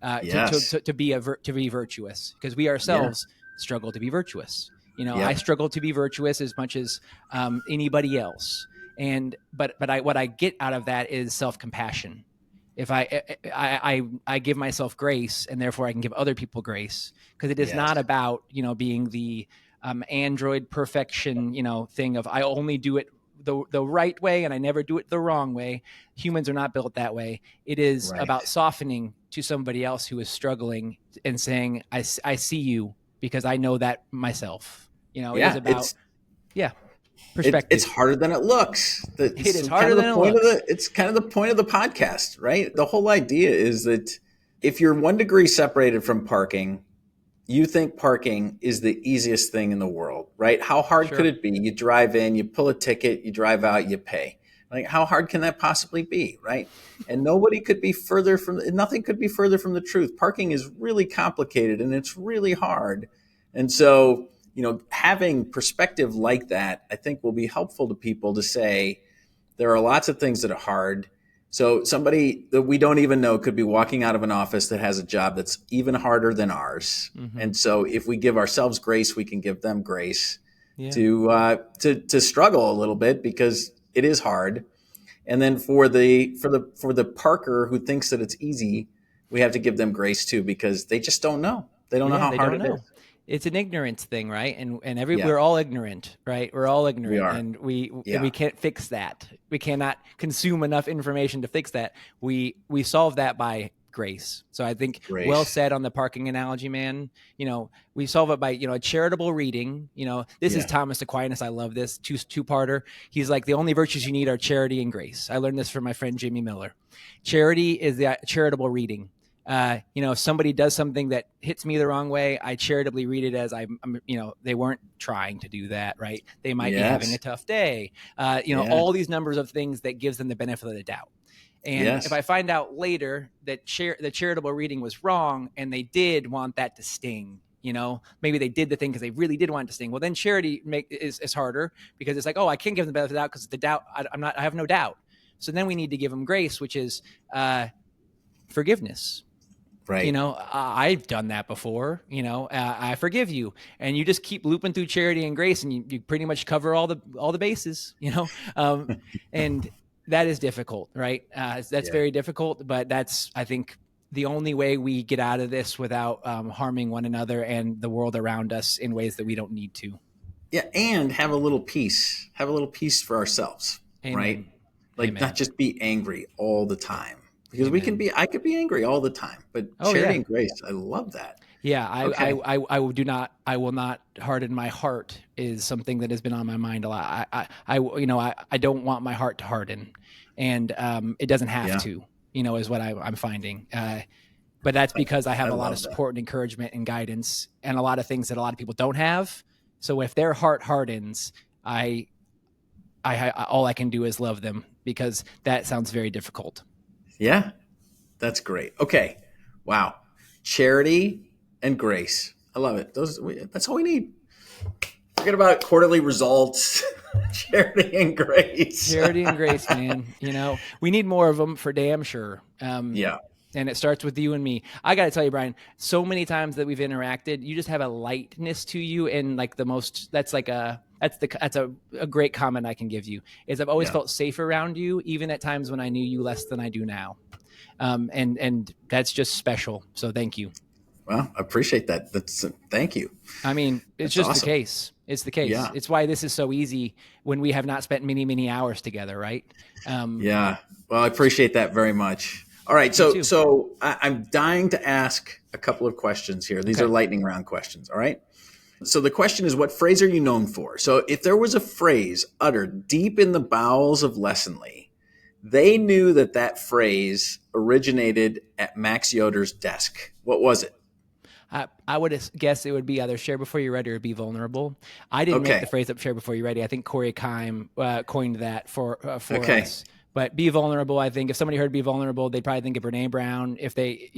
to be virtuous, because we ourselves struggle to be virtuous. I struggle to be virtuous as much as anybody else. But what I get out of that is self-compassion. If I give myself grace, and therefore I can give other people grace, because it is not about, being the android perfection, thing of I only do it the right way and I never do it the wrong way. Humans are not built that way. It is about softening to somebody else who is struggling and saying, I see you because I know that myself. It is about perspective. It's harder than it looks. It is harder than it looks. It's kind of the point of the podcast, right? The whole idea is that if you're 1 degree separated from parking, you think parking is the easiest thing in the world, right? How hard could it be? You drive in, you pull a ticket, you drive out, you pay. Like, how hard can that possibly be, right? And nothing could be further from the truth. Parking is really complicated and it's really hard. And so, having perspective like that, I think will be helpful to people to say, there are lots of things that are hard. So somebody that we don't even know could be walking out of an office that has a job that's even harder than ours. Mm-hmm. And so if we give ourselves grace, we can give them grace to struggle a little bit, because it is hard. And then for the Parker who thinks that it's easy, we have to give them grace too, because they just don't know. They don't know how hard it is. it's an ignorance thing, right? And Yeah, we're all ignorant, right? We're all we ignorant, are. and Yeah. we can't fix that. We cannot consume enough information to fix that. We solve that by grace. So I think well Grace. said on the parking analogy, man. We solve it by a charitable reading. This is Yeah. Thomas Aquinas. I love this two-parter. He's like, the only virtues you need are charity and grace. I learned this from my friend Jimmy Miller. Charity is the charitable reading. If somebody does something that hits me the wrong way, I charitably read it as they weren't trying to do that, right? They might be having a tough day. Yeah. All these numbers of things that gives them the benefit of the doubt. And Yes. if I find out later that the charitable reading was wrong and they did want that to sting, maybe they did the thing because they really did want it to sting. Well, then charity is harder because it's like, oh, I can't give them the benefit of the doubt because the doubt, I have no doubt. So then we need to give them grace, which is forgiveness. Right. I've done that before. I forgive you, and you just keep looping through charity and grace, and you pretty much cover all the bases. And that is difficult, right? That's very difficult, but that's, I think, the only way we get out of this without harming one another and the world around us in ways that we don't need to. Yeah, and have a little peace. Have a little peace for ourselves, Amen. right? Like Amen. not just be angry all the time. Because I could be angry all the time, but charity and grace, I love that. Yeah, I will not harden my heart is something that has been on my mind a lot. I don't want my heart to harden, and it doesn't have to, is what I'm finding. But that's because I have a lot of support and encouragement and guidance and a lot of things that a lot of people don't have. So if their heart hardens, I all I can do is love them, because that sounds very difficult. Yeah, that's great. Okay. Wow. Charity and grace. I love it. That's all we need. Forget about quarterly results. Charity and grace. Charity and grace, man. We need more of them for damn sure. Yeah. And it starts with you and me. I got to tell you, Brian, so many times that we've interacted, you just have a lightness to you, and like that's a great comment I can give you is I've always felt safe around you, even at times when I knew you less than I do now. And that's just special. So thank you. Well, I appreciate that. Thank you. I mean, it's just awesome. The case. It's the case. Yeah. It's why this is so easy when we have not spent many, many hours together. Right. Yeah. Well, I appreciate that very much. All right. So I'm dying to ask a couple of questions here. These are lightning round questions. All right. So the question is, what phrase are you known for? So if there was a phrase uttered deep in the bowels of Lessonly, they knew that phrase originated at Max Yoder's desk. What was it? I would guess it would be either share before you're ready or be vulnerable. I didn't make the phrase up, share before you're ready. I think Corey Keim coined that for us. But be vulnerable, I think if somebody heard be vulnerable, they'd probably think of Brene Brown. If they,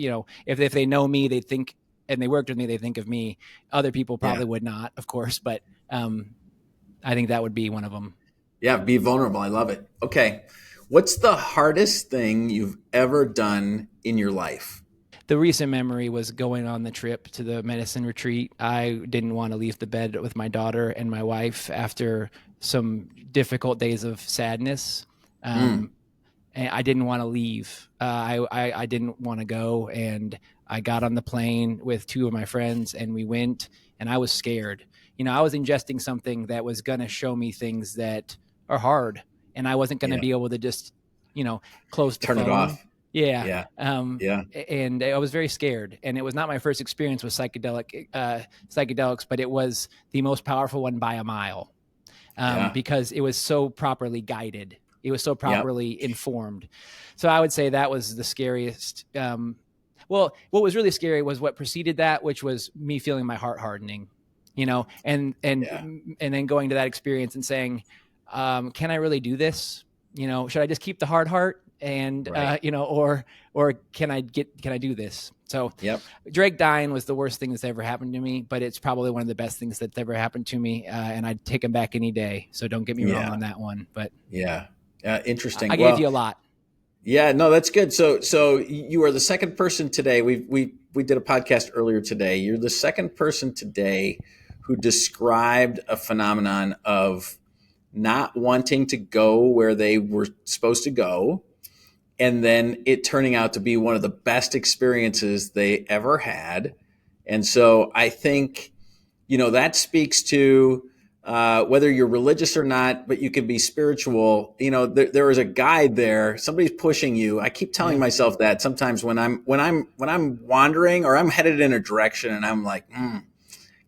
if they know me, they'd think, and they worked with me, they think of me. Other people probably would not, of course, but I think that would be one of them. Yeah, be vulnerable. I love it. Okay. What's the hardest thing you've ever done in your life? The recent memory was going on the trip to the medicine retreat. I didn't want to leave the bed with my daughter and my wife after some difficult days of sadness. And I didn't want to leave. I didn't want to go. And I got on the plane with two of my friends and we went, and I was scared. I was ingesting something that was going to show me things that are hard, and I wasn't going to be able to just, close the phone. Turn it off. Yeah. And I was very scared, and it was not my first experience with psychedelics, but it was the most powerful one by a mile, because it was so properly guided. It was so properly informed. So I would say that was the scariest. Well, what was really scary was what preceded that, which was me feeling my heart hardening, and then going to that experience and saying, can I really do this? Should I just keep the hard heart and, or can I do this? So Drake dying was the worst thing that's ever happened to me, but it's probably one of the best things that's ever happened to me. And I'd take him back any day. So don't get me wrong on that one, but interesting. I gave you a lot. Yeah, no, that's good. So you are the second person today. We did a podcast earlier today. You're the second person today who described a phenomenon of not wanting to go where they were supposed to go, and then it turning out to be one of the best experiences they ever had. And so I think that speaks to whether you're religious or not, but you can be spiritual. There is a guide there. Somebody's pushing you. I keep telling myself that sometimes when I'm wandering or I'm headed in a direction and I'm like,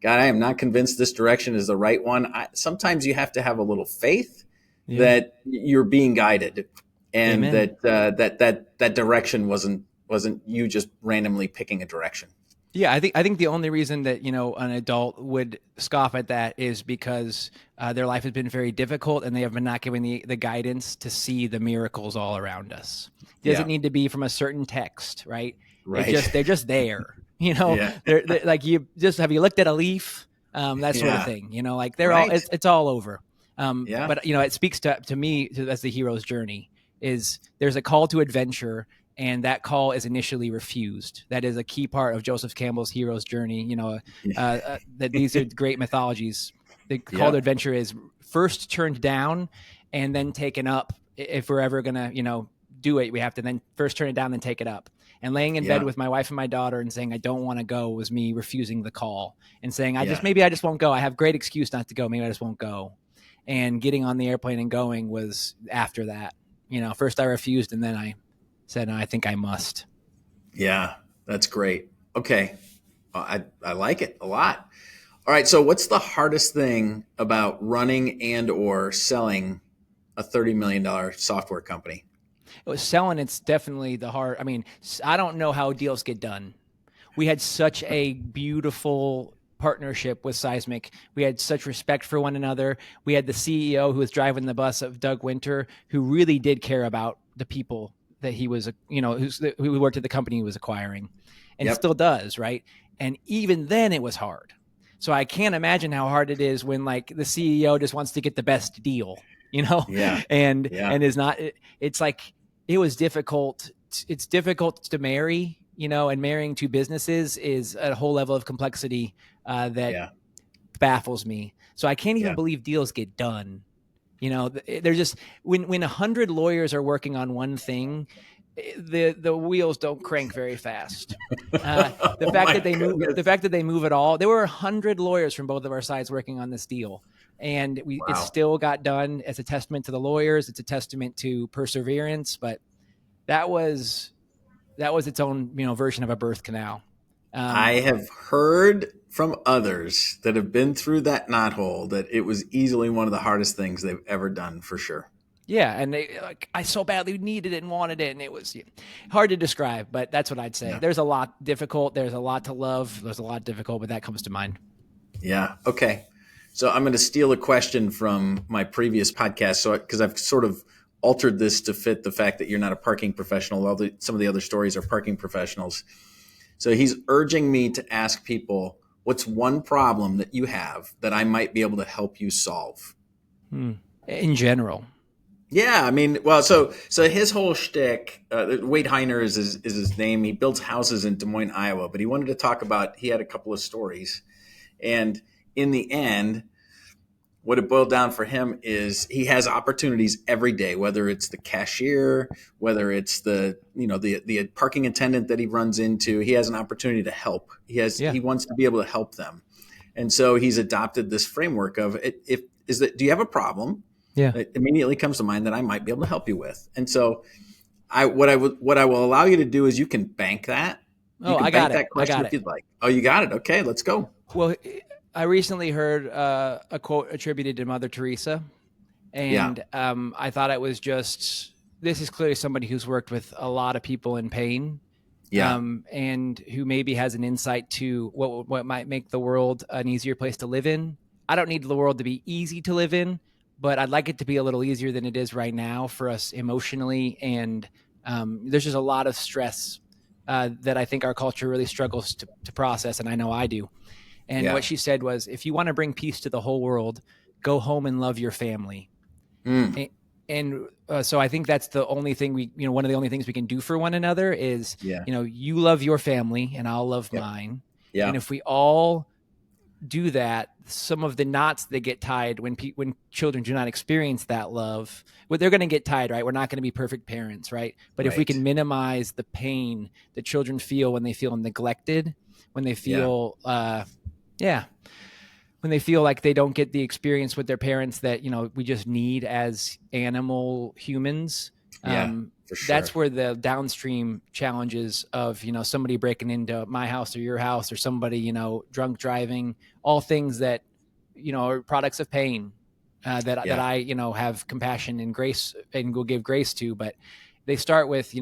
God, I am not convinced this direction is the right one. Sometimes you have to have a little faith that you're being guided, and that direction wasn't you just randomly picking a direction. Yeah, I think the only reason that an adult would scoff at that is because their life has been very difficult and they have been not given the guidance to see the miracles all around us. It doesn't need to be from a certain text, right? They're just there. They're like, have you looked at a leaf? That sort of thing. They're all it's all over. But it speaks to me as the hero's journey. Is there's a call to adventure. And that call is initially refused. That is a key part of Joseph Campbell's hero's journey. That these are great mythologies. The call to adventure is first turned down and then taken up. If we're ever gonna, do it, we have to then first turn it down, then take it up. And laying in bed with my wife and my daughter and saying I don't want to go was me refusing the call and saying maybe I just won't go. I have great excuse not to go. Maybe I just won't go. And getting on the airplane and going was after that. First I refused and then I said, no, I think I must. Yeah, that's great. Okay. I like it a lot. All right. So what's the hardest thing about running and or selling a $30 million software company? Selling, it's definitely the hard. I mean, I don't know how deals get done. We had such a beautiful partnership with Seismic. We had such respect for one another. We had the CEO who was driving the bus of Doug Winter, who really did care about the people that he was, who worked at the company he was acquiring, and still does, right? And even then it was hard. So I can't imagine how hard it is when like the CEO just wants to get the best deal, and is not, it's like, it was difficult. It's difficult to marry, and marrying two businesses is a whole level of complexity that baffles me. So I can't even believe deals get done. They're just when 100 lawyers are working on one thing, the wheels don't crank very fast. The fact that they move at all. There were 100 lawyers from both of our sides working on this deal, and it still got done. It's a testament to the lawyers. It's a testament to perseverance. But that was its own version of a birth canal. I have heard from others that have been through that knothole that it was easily one of the hardest things they've ever done, for sure. Yeah, and I so badly needed it and wanted it, and it was hard to describe, but that's what I'd say. Yeah. There's a lot difficult. There's a lot to love. There's a lot difficult, but that comes to mind. Yeah. Okay. So I'm going to steal a question from my previous podcast, because I've sort of altered this to fit the fact that you're not a parking professional. Some of the other stories are parking professionals. So he's urging me to ask people, what's one problem that you have that I might be able to help you solve? In general. Yeah, I mean, well, so his whole shtick, Wade Heiner is his name. He builds houses in Des Moines, Iowa, but he wanted to talk about, he had a couple of stories. And in the end, what it boiled down for him is he has opportunities every day, whether it's the cashier, whether it's the parking attendant that he runs into. He has an opportunity to help. He wants to be able to help them. And so he's adopted this framework of do you have a problem? Yeah. It immediately comes to mind that I might be able to help you with. And so what I will allow you to do is you can bank that. I got it. That question if you'd like. Oh, you got it. Okay, let's go. Well, I recently heard a quote attributed to Mother Teresa, and I thought it was this is clearly somebody who's worked with a lot of people in pain, and who maybe has an insight to what might make the world an easier place to live in. I don't need the world to be easy to live in, but I'd like it to be a little easier than it is right now for us emotionally, and there's just a lot of stress that I think our culture really struggles to process, and I know I do. And what she said was, if you want to bring peace to the whole world, go home and love your family. So I think that's the only thing one of the only things we can do for one another is, you love your family and I'll love mine. Yeah. And if we all do that, some of the knots that get tied when children do not experience that love, they're going to get tied, right? We're not going to be perfect parents, right? But if we can minimize the pain that children feel when they feel neglected, when they feel, when they feel like they don't get the experience with their parents that, we just need as animal humans. For sure. That's where the downstream challenges of, somebody breaking into my house or your house or somebody, drunk driving, all things that, are products of pain, that I, have compassion and grace and will give grace to. But they start with,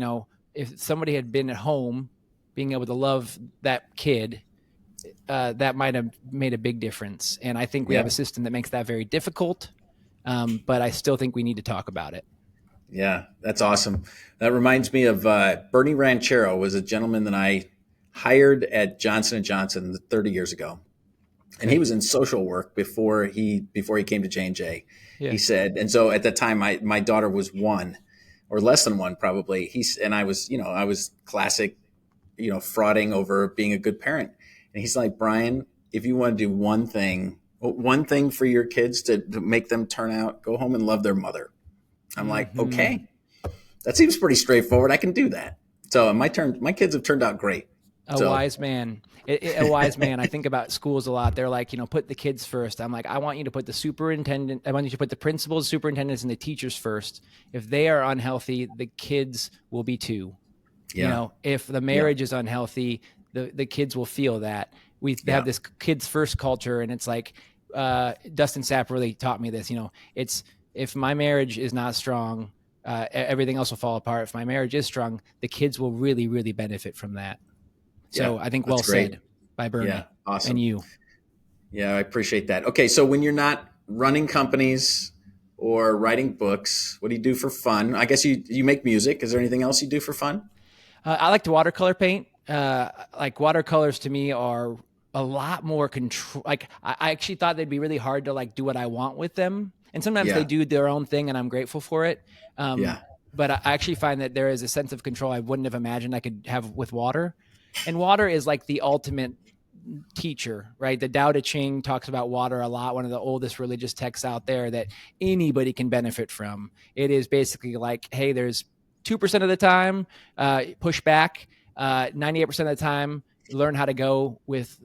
if somebody had been at home, being able to love that kid, that might have made a big difference. And I think we have a system that makes that very difficult. But I still think we need to talk about it. Yeah, that's awesome. That reminds me of Bernie Ranchero was a gentleman that I hired at Johnson & Johnson 30 years ago. And he was in social work before he came to J&J. Yeah. He said, and so at that time, my daughter was 1 or less than 1 probably. I was classic, frauding over being a good parent. And he's like, Brian, if you want to do one thing for your kids to make them turn out, go home and love their mother. I'm like, okay, that seems pretty straightforward. I can do that. So my kids have turned out great. Wise man. A wise man. I think about schools a lot. They're like, put the kids first. I'm like, I want you to put the superintendent. I want you to put the principals, superintendents, and the teachers first. If they are unhealthy, the kids will be too. Yeah. If the marriage is unhealthy, the kids will feel that. We have this kids first culture, and it's like Dustin Sapp really taught me this. It's if my marriage is not strong, everything else will fall apart. If my marriage is strong, the kids will really, really benefit from that. So I think well said by Bernie awesome. And you. Yeah, I appreciate that. Okay, so when you're not running companies or writing books, what do you do for fun? I guess you make music. Is there anything else you do for fun? I like to watercolor paint. Like watercolors to me are a lot more control. Like I actually thought they'd be really hard to like do what I want with them. And sometimes they do their own thing and I'm grateful for it. But I actually find that there is a sense of control I wouldn't have imagined I could have with water. And water is like the ultimate teacher, right? The Tao Te Ching talks about water a lot, one of the oldest religious texts out there that anybody can benefit from. It is basically like, hey, there's 2% of the time, push back, 98% of the time, learn how to go with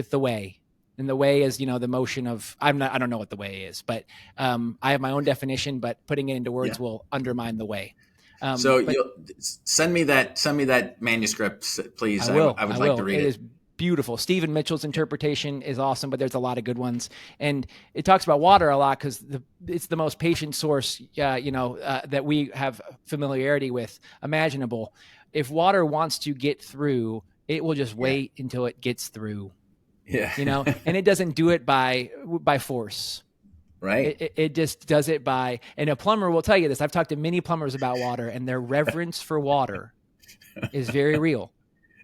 the way. And the way is, the motion of, I don't know what the way is, but I have my own definition, but putting it into words will undermine the way. You'll send me that manuscript, please. I would like will. To read it. It is beautiful. Stephen Mitchell's interpretation is awesome, but there's a lot of good ones. And it talks about water a lot because it's the most patient source, that we have familiarity with imaginable. If water wants to get through, it will just wait until it gets through. Yeah. And it doesn't do it by force. Right. It just does it by, and a plumber will tell you this. I've talked to many plumbers about water, and their reverence for water is very real.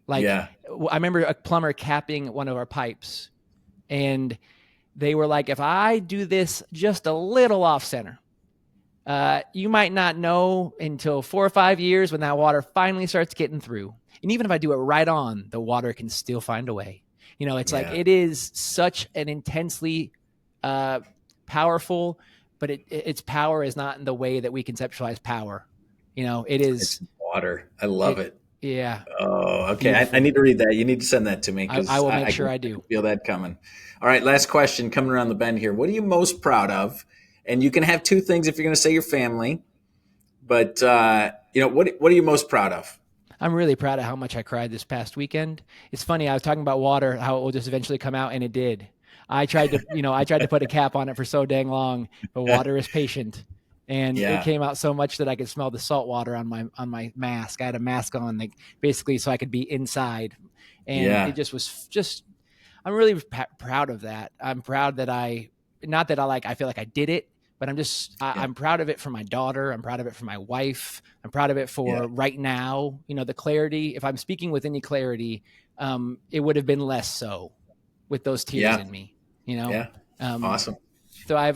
Like I remember a plumber capping one of our pipes, and they were like, if I do this just a little off center, you might not know until 4 or 5 years when that water finally starts getting through. And even if I do it right on, the water can still find a way. It's like, it is such an intensely powerful, but its power is not in the way that we conceptualize power. It is it's water. I love it. Yeah. Oh, okay. I need to read that. You need to send that to me. I will make sure I do. Feel that coming. All right. Last question coming around the bend here. What are you most proud of? And you can have 2 things if you're going to say your family, but what are you most proud of? I'm really proud of how much I cried this past weekend. It's funny. I was talking about water, how it will just eventually come out, and it did. I tried to put a cap on it for so dang long, but water is patient. And it came out so much that I could smell the salt water on my mask. I had a mask on, like, basically so I could be inside. And it just was I'm really proud of that. I'm proud that I feel like I did it, but I'm proud of it for my daughter. I'm proud of it for my wife. I'm proud of it for right now, the clarity. If I'm speaking with any clarity, it would have been less so with those tears in me, Awesome. So I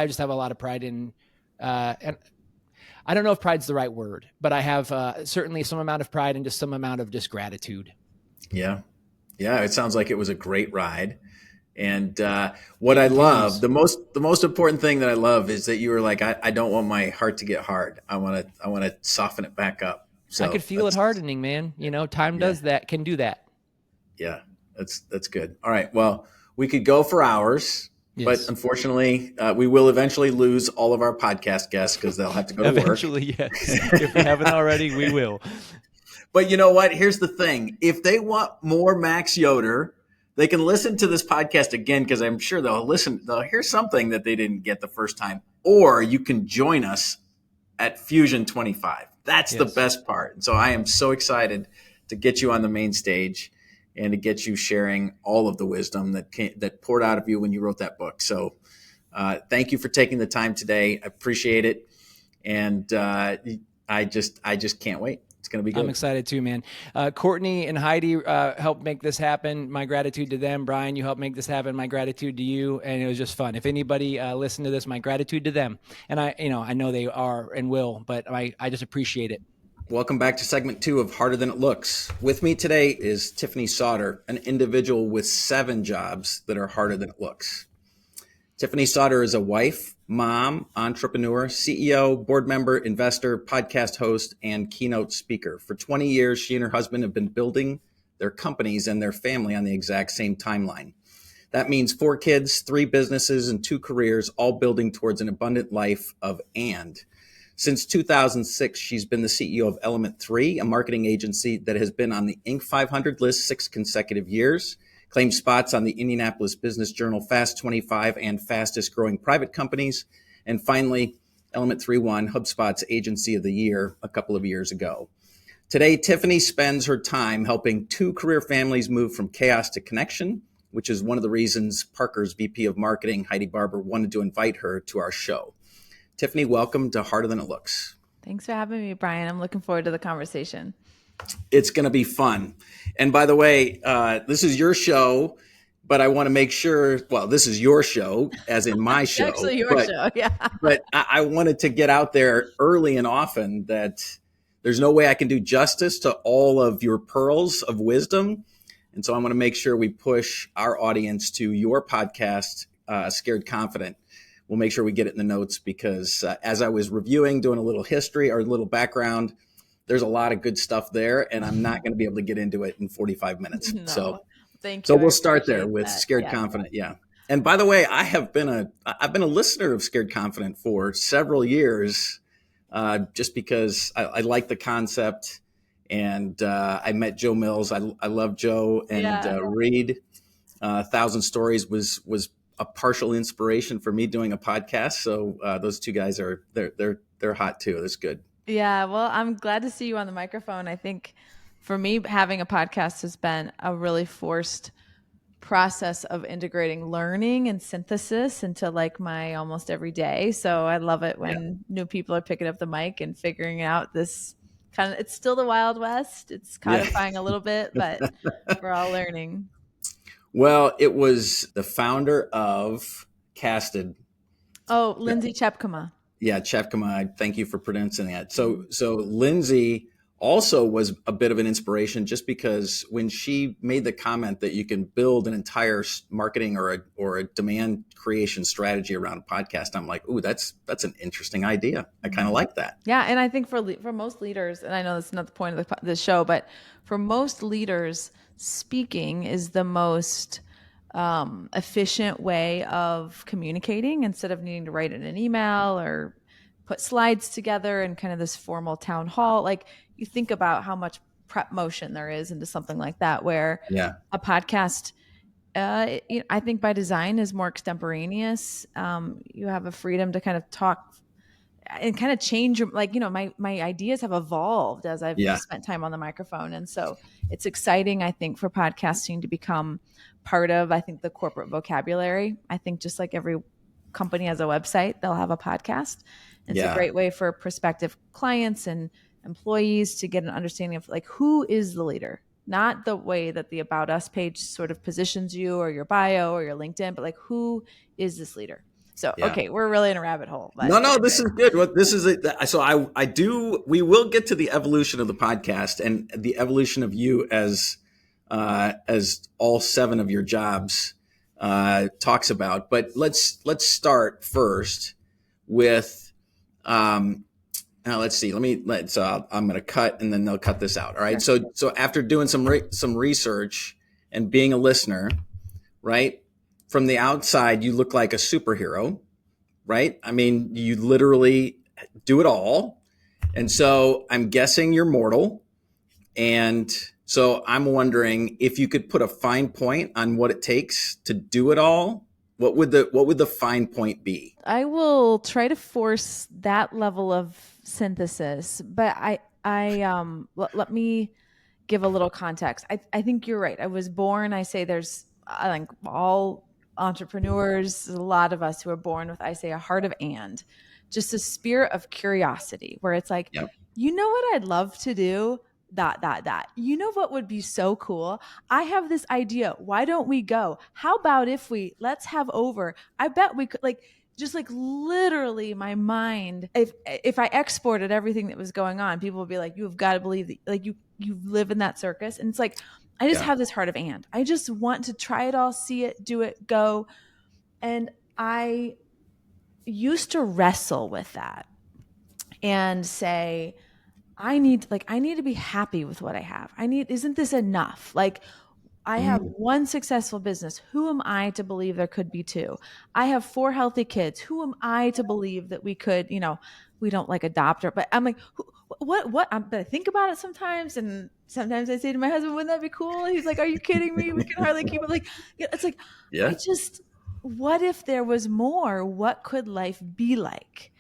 just have a lot of pride in, and I don't know if pride's the right word, but I have certainly some amount of pride and just some amount of just gratitude. Yeah. Yeah. It sounds like it was a great ride. And what I love, the most important thing that I love is that you were like, I don't want my heart to get hard. I want to soften it back up. So I could feel it hardening, man. Time can do that. Yeah, that's good. All right. Well, we could go for hours. But unfortunately, we will eventually lose all of our podcast guests because they'll have to go to work. Eventually, yes. If we haven't already, we will. But you know what? Here's the thing. If they want more Max Yoder, they can listen to this podcast again, because I'm sure they'll hear something that they didn't get the first time. Or you can join us at Fusion 25. That's the best part. And so I am so excited to get you on the main stage and to get you sharing all of the wisdom that poured out of you when you wrote that book. So thank you for taking the time today. I appreciate it. And I just can't wait. It's going to be good. I'm excited too, man. Courtney and Heidi helped make this happen. My gratitude to them. Brian, you helped make this happen. My gratitude to you. And it was just fun. If anybody listened to this, my gratitude to them. And I know they are and will, but I just appreciate it. Welcome back to segment 2 of Harder Than It Looks. With me today is Tiffany Sauder, an individual with 7 jobs that are harder than it looks. Tiffany Sauder is a wife, mom, entrepreneur, CEO, board member, investor, podcast host, and keynote speaker. For 20 years, she and her husband have been building their companies and their family on the exact same timeline. That means 4 kids, 3 businesses, and 2 careers, all building towards an abundant life of and. Since 2006, she's been the CEO of E23, a marketing agency that has been on the Inc. 500 list 6 consecutive years, claimed spots on the Indianapolis Business Journal Fast 25 and fastest growing private companies, and finally, E23 won HubSpot's Agency of the Year a couple of years ago. Today, Tiffany spends her time helping 2 career families move from chaos to connection, which is one of the reasons Parker's VP of Marketing, Heidi Barber, wanted to invite her to our show. Tiffany, welcome to Harder Than It Looks. Thanks for having me, Brian. I'm looking forward to the conversation. It's going to be fun. And by the way, this is your show, but I want to make sure, this is your show, as in my show. Actually, your show, yeah. But I wanted to get out there early and often that there's no way I can do justice to all of your pearls of wisdom. And so I want to make sure we push our audience to your podcast, Scared Confident. We'll make sure we get it in the notes because as I was reviewing, doing a little history or a little background, there's a lot of good stuff there, and I'm not going to be able to get into it in 45 minutes. No, thank you. So we'll start there with Scared Confident. Yeah. And by the way, I've been a listener of Scared Confident for several years, just because I like the concept. And I met Joe Mills. I love Joe and Reed. 1,000 Stories was a partial inspiration for me doing a podcast. So those 2 guys they're hot too. That's good. Yeah. Well, I'm glad to see you on the microphone. I think for me, having a podcast has been a really forced process of integrating learning and synthesis into like my almost every day. So I love it when new people are picking up the mic and figuring out this kind of, it's still the Wild West. It's codifying a little bit, but we're all learning. Well, it was the founder of Casted. Oh, Lindsay Chepkema. Yeah, Chepkema. Thank you for pronouncing that. So Lindsay also was a bit of an inspiration, just because when she made the comment that you can build an entire marketing or a demand creation strategy around a podcast, I'm like, ooh, that's an interesting idea. I kind of like that. Yeah, and I think for most leaders, and I know that's not the point of the show, but for most leaders, speaking is the most efficient way of communicating, instead of needing to write in an email or put slides together and kind of this formal town hall. Like, you think about how much prep motion there is into something like that, where a podcast, I think by design, is more extemporaneous. You have a freedom to kind of talk and kind of change your, my ideas have evolved as I've spent time on the microphone. And so it's exciting, I think, for podcasting to become part of, I think, the corporate vocabulary. I think just like every company has a website, they'll have a podcast. It's a great way for prospective clients and employees to get an understanding of like, who is the leader, not the way that the About Us page sort of positions you or your bio or your LinkedIn, but like, who is this leader? So, okay, we're really in a rabbit hole. No, this is good. We will get to the evolution of the podcast and the evolution of you as all 7 of your jobs talks about. But let's start first with, now let's see, I'm going to cut and then they'll cut this out. All right. So after doing some research and being a listener, right? from the outside, you look like a superhero, right? I mean, you literally do it all. And so I'm guessing you're mortal. And so I'm wondering if you could put a fine point on what it takes to do it all. What would the fine point be? I will try to force that level of synthesis, but let me give a little context. I think you're right. I was born, I say I think all entrepreneurs, a lot of us who are born with, I say, a heart of just a spirit of curiosity where it's like, Yep. you know what I'd love to do? That. You know what would be so cool? I have this idea. Why don't we go? How about if let's have over? I bet we could, just like literally my mind, if I exported everything that was going on, people would be like, you've got to believe that, like you live in that circus. And it's like, I just have this heart of I just want to try it all, see it, do it, go. And I used to wrestle with that and say, I need to be happy with what I have. Isn't this enough? Like, I have one successful business. Who am I to believe there could be two? I have 4 healthy kids. Who am I to believe that we could, we don't like adopt her, but I'm like, what? But I think about it sometimes. And sometimes I say to my husband, wouldn't that be cool? He's like, are you kidding me? We can hardly keep it. Like, it's like, what if there was more? What could life be like?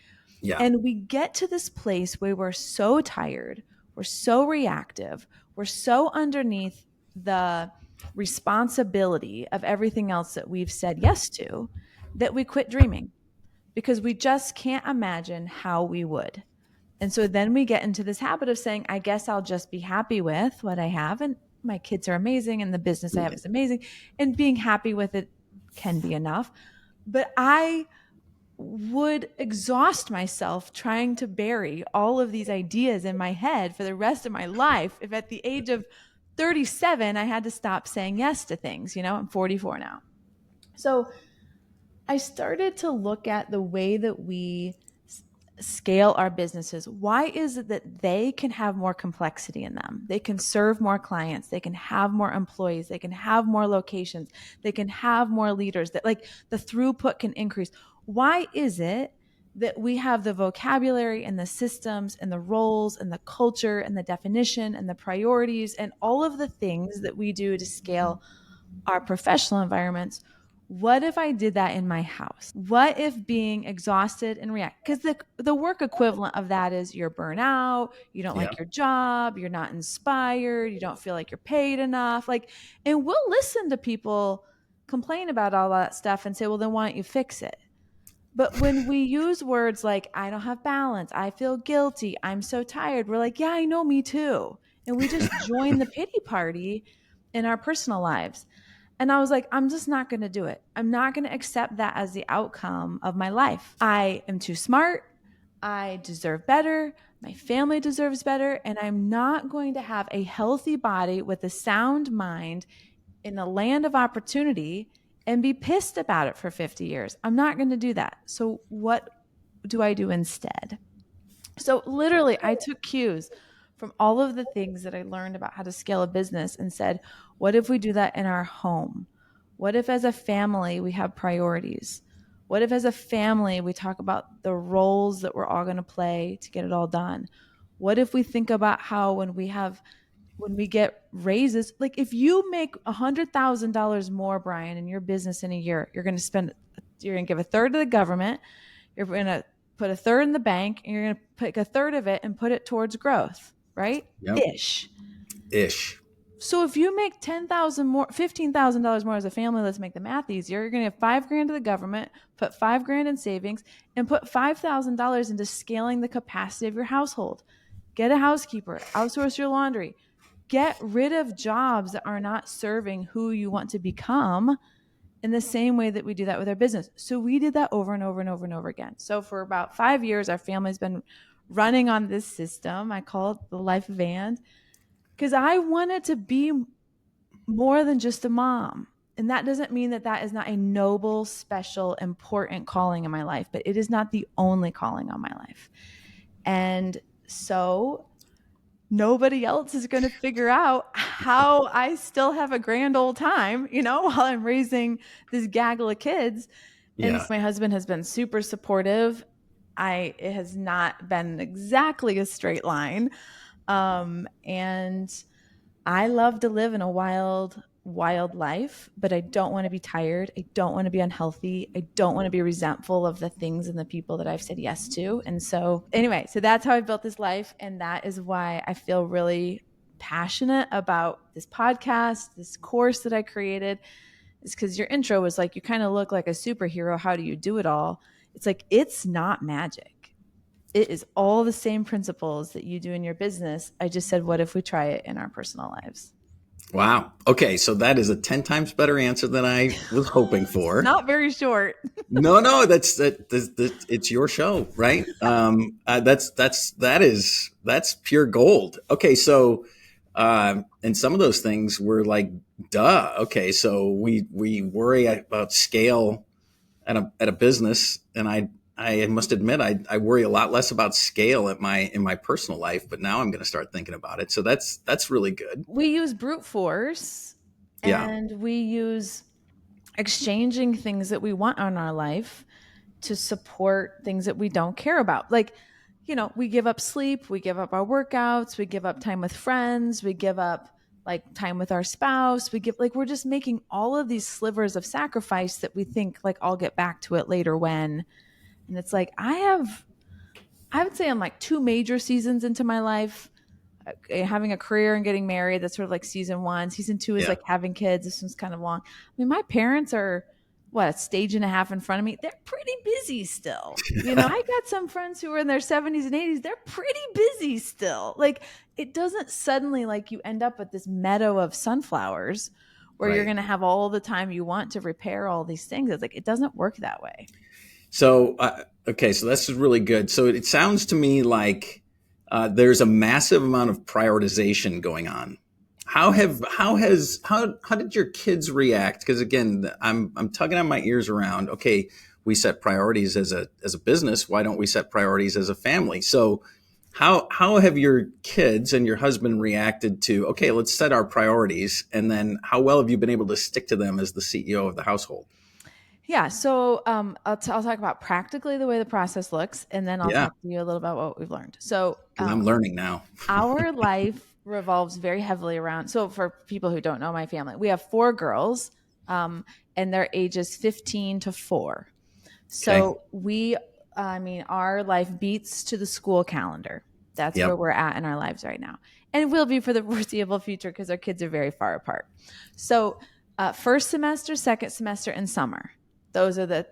Yeah. And we get to this place where we're so tired, we're so reactive, we're so underneath the responsibility of everything else that we've said yes to, that we quit dreaming because we just can't imagine how we would. And so then we get into this habit of saying, I guess I'll just be happy with what I have. And my kids are amazing and the business I have is amazing. And being happy with it can be enough. But I would exhaust myself trying to bury all of these ideas in my head for the rest of my life if at the age of 37 I had to stop saying yes to things. I'm 44 now. So I started to look at the way that we scale our businesses. Why is it that they can have more complexity in them? They can serve more clients, they can have more employees, they can have more locations, they can have more leaders, that like the throughput can increase. Why is it that we have the vocabulary and the systems and the roles and the culture and the definition and the priorities and all of the things that we do to scale our professional environments? What if I did that in my house? What if being exhausted and react? Because the work equivalent of that is you're burnt out, you don't like your job, you're not inspired, you don't feel like you're paid enough. And we'll listen to people complain about all that stuff and say, well, then why don't you fix it? But when we use words like, I don't have balance, I feel guilty, I'm so tired, we're like, yeah, I know, me too. And we just join the pity party in our personal lives. And I was like, I'm just not going to do it. I'm not going to accept that as the outcome of my life. I am too smart. I deserve better. My family deserves better. And I'm not going to have a healthy body with a sound mind in the land of opportunity and be pissed about it for 50 years. I'm not going to do that. So what do I do instead? So literally, I took cues from all of the things that I learned about how to scale a business and said, what if we do that in our home? What if as a family we have priorities? What if as a family we talk about the roles that we're all going to play to get it all done? What if we think about how when we get raises, like if you make $100,000 more, Brian, in your business in a year, you're going to give a third to the government. You're going to put a third in the bank, and you're going to pick a third of it and put it towards growth, right? Yep. Ish. So if you make $10,000 more, $15,000 more as a family, let's make the math easier. You're going to have $5,000 to the government, put $5,000 in savings, and put $5,000 into scaling the capacity of your household. Get a housekeeper, outsource your laundry, get rid of jobs that are not serving who you want to become in the same way that we do that with our business. So we did that over and over and over and over again. So for about 5 years, our family's been running on this system. I call it the life of and, because I wanted to be more than just a mom. And that doesn't mean that that is not a noble, special, important calling in my life, but it is not the only calling on my life. And so nobody else is going to figure out how I still have a grand old time, while I'm raising this gaggle of kids. And Yeah. my husband has been super supportive. It has not been exactly a straight line. And I love to live in a wild life, but I don't want to be tired. I don't want to be unhealthy. I don't want to be resentful of the things and the people that I've said yes to. And so anyway, so that's how I built this life. And that is why I feel really passionate about this podcast, this course that I created, is because your intro was like, you kind of look like a superhero. How do you do it all? It's like, it's not magic. It is all the same principles that you do in your business. I just said, what if we try it in our personal lives? Wow. Okay. So that is a 10 times better answer than I was hoping for. Not very short. No, that's it's your show, right? That's pure gold. Okay. So, and some of those things were like, duh. Okay. So we worry about scale at a business, and I must admit, I worry a lot less about scale in my personal life, but now I'm going to start thinking about it. So that's really good. We use brute force, and we use exchanging things that we want in our life to support things that we don't care about. Like, we give up sleep, we give up our workouts, we give up time with friends, we give up like time with our spouse. We're just making all of these slivers of sacrifice that we think like I'll get back to it later when. And it's like, I would say I'm like 2 major seasons into my life, having a career and getting married. That's sort of like season 1. Season 2 is like having kids. This one's kind of long. I mean, my parents are a stage and a half in front of me. They're pretty busy still. I got some friends who are in their 70s and 80s. They're pretty busy still. Like, it doesn't suddenly like you end up with this meadow of sunflowers where you're going to have all the time you want to repair all these things. It's like, it doesn't work that way. So, okay, so this is really good. So it sounds to me like there's a massive amount of prioritization going on. How did your kids react? Because again, I'm tugging on my ears around. Okay, we set priorities as a business. Why don't we set priorities as a family? So how have your kids and your husband reacted to, okay, let's set our priorities, and then how well have you been able to stick to them as the CEO of the household? Yeah. So I'll talk about practically the way the process looks, and then I'll talk to you a little about what we've learned. So I'm learning now. Our life revolves very heavily around. So for people who don't know my family, we have 4 girls, and their ages 15 to 4. So our life beats to the school calendar. That's where we're at in our lives right now. And will be for the foreseeable future because our kids are very far apart. So first semester, second semester, and summer. Those are the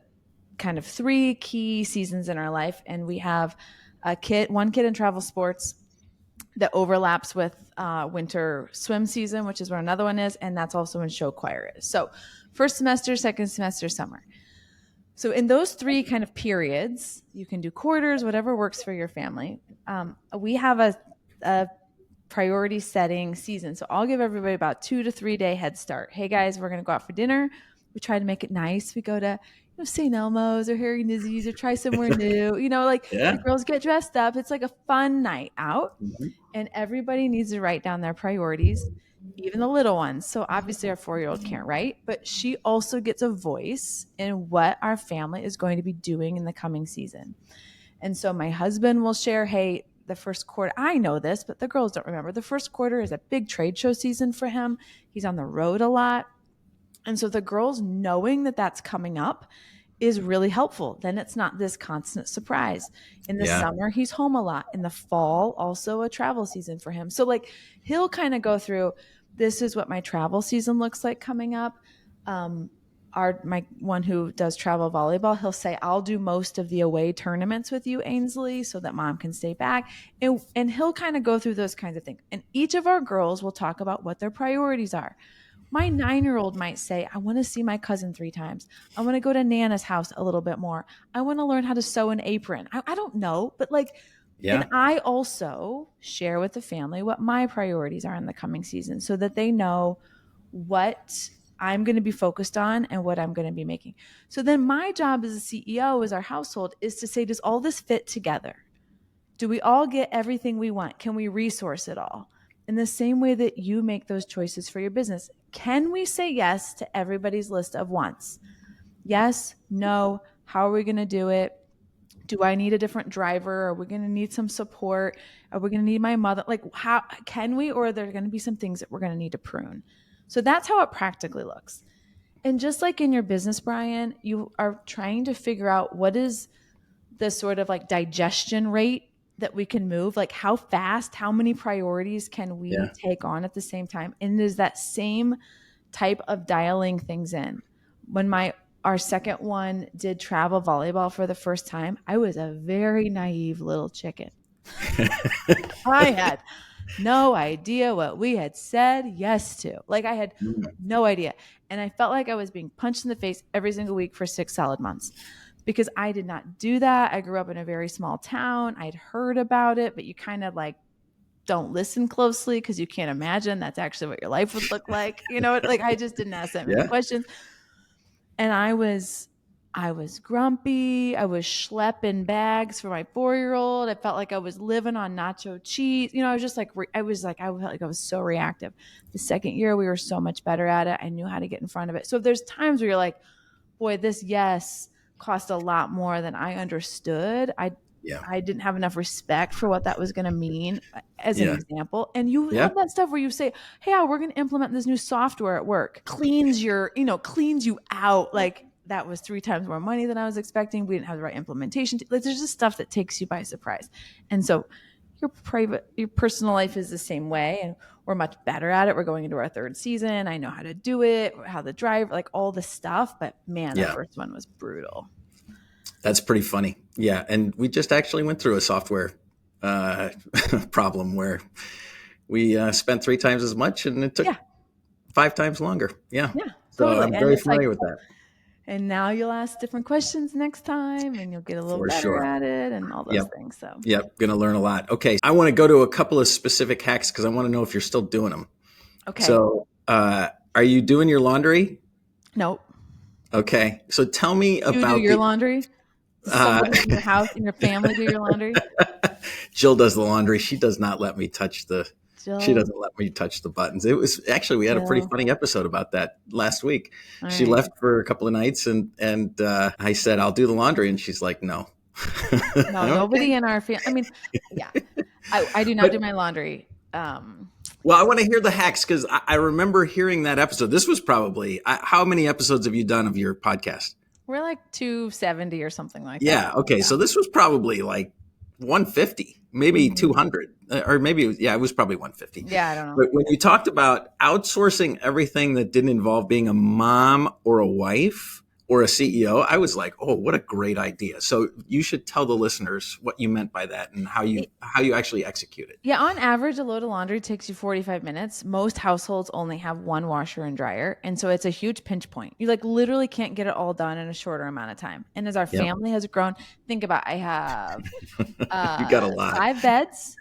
kind of 3 key seasons in our life. And we have one kid in travel sports that overlaps with winter swim season, which is where another one is. And that's also when show choir is. So first semester, second semester, summer. So in those 3 kind of periods, you can do quarters, whatever works for your family. We have a priority setting season. So I'll give everybody about 2 to 3 day head start. Hey guys, we're going to go out for dinner. We try to make it nice. We go to St. Elmo's or Harry Nizzi's or try somewhere new. The girls get dressed up. It's like a fun night out. Mm-hmm. And everybody needs to write down their priorities, even the little ones. So obviously our 4-year-old can't write, but she also gets a voice in what our family is going to be doing in the coming season. And so my husband will share, hey, the first quarter, I know this, but the girls don't remember. The first quarter is a big trade show season for him. He's on the road a lot. And so the girls knowing that that's coming up is really helpful. Then it's not this constant surprise. In the summer, he's home a lot. In the fall, also a travel season for him. So he'll kind of go through, this is what my travel season looks like coming up. My one who does travel volleyball, he'll say, I'll do most of the away tournaments with you, Ainsley, so that mom can stay back. And he'll kind of go through those kinds of things. And each of our girls will talk about what their priorities are. My 9-year-old might say, I want to see my cousin 3 times. I want to go to Nana's house a little bit more. I want to learn how to sew an apron. I don't know, but and I also share with the family what my priorities are in the coming season so that they know what I'm going to be focused on and what I'm going to be making. So then my job as a CEO, as our household, is to say, does all this fit together? Do we all get everything we want? Can we resource it all? in the same way that you make those choices for your business. Can we say yes to everybody's list of wants? Yes, no, how are we going to do it? Do I need a different driver? Are we going to need some support? Are we going to need my mother? Like, how can we, or are there going to be some things that we're going to need to prune? So that's how it practically looks. And just like in your business, Brian, you are trying to figure out what is the sort of like digestion rate that we can move, like how fast, how many priorities can we take on at the same time? And it is that same type of dialing things in. When our second one did travel volleyball for the first time, I was a very naive little chicken. I had no idea what we had said yes to. Like I had no idea. And I felt like I was being punched in the face every single week for 6 solid months because I did not do that. I grew up in a very small town. I'd heard about it, but you kind of like don't listen closely because you can't imagine that's actually what your life would look like. You know, like I just didn't ask that many questions. And I was grumpy. I was schlepping bags for my 4-year-old. I felt like I was living on nacho cheese. You know, I felt like I was so reactive. The second year we were so much better at it. I knew how to get in front of it. So if there's times where you're like, boy, this yes cost a lot more than I understood. I didn't have enough respect for what that was going to mean as an example. And you have that stuff where you say, hey, we're going to implement this new software at work, cleans you out. Like that was 3 times more money than I was expecting. We didn't have the right implementation. Like there's just stuff that takes you by surprise. And so your personal life is the same way. And we're much better at it. We're going into our 3rd season. I know how to do it, how to drive, like all the stuff. But man, the first one was brutal. That's pretty funny. Yeah. And we just actually went through a software problem where we spent 3 times as much and it took 5 times longer. Yeah. So totally. I'm very familiar with that. And now you'll ask different questions next time and you'll get a little better at it and all those things. So going to learn a lot. Okay. I want to go to a couple of specific hacks because I want to know if you're still doing them. Okay. So are you doing your laundry? Nope. Okay. So tell me about you do your laundry? Somebody in your house, in your family, do your laundry? Jill does the laundry. She does not let me touch She doesn't let me touch the buttons. It was actually, we had a pretty funny episode about that last week. She left for a couple of nights and I said, I'll do the laundry. And she's like, no. No, nobody in our family. I mean, I do not do my laundry. Well, I want to hear the hacks because I remember hearing that episode. This was probably, how many episodes have you done of your podcast? We're like 270 or something like that. Yeah. Okay. So this was probably like 150, maybe 200, or maybe, it was probably 150. Yeah, I don't know. But when you talked about outsourcing everything that didn't involve being a mom or a wife or a CEO, I was like, oh, what a great idea. So you should tell the listeners what you meant by that and how you actually execute it. Yeah, on average, a load of laundry takes you 45 minutes. Most households only have 1 washer and dryer. And so it's a huge pinch point. You like literally can't get it all done in a shorter amount of time. And as our family has grown, think about, I have you got a lot. 5 beds,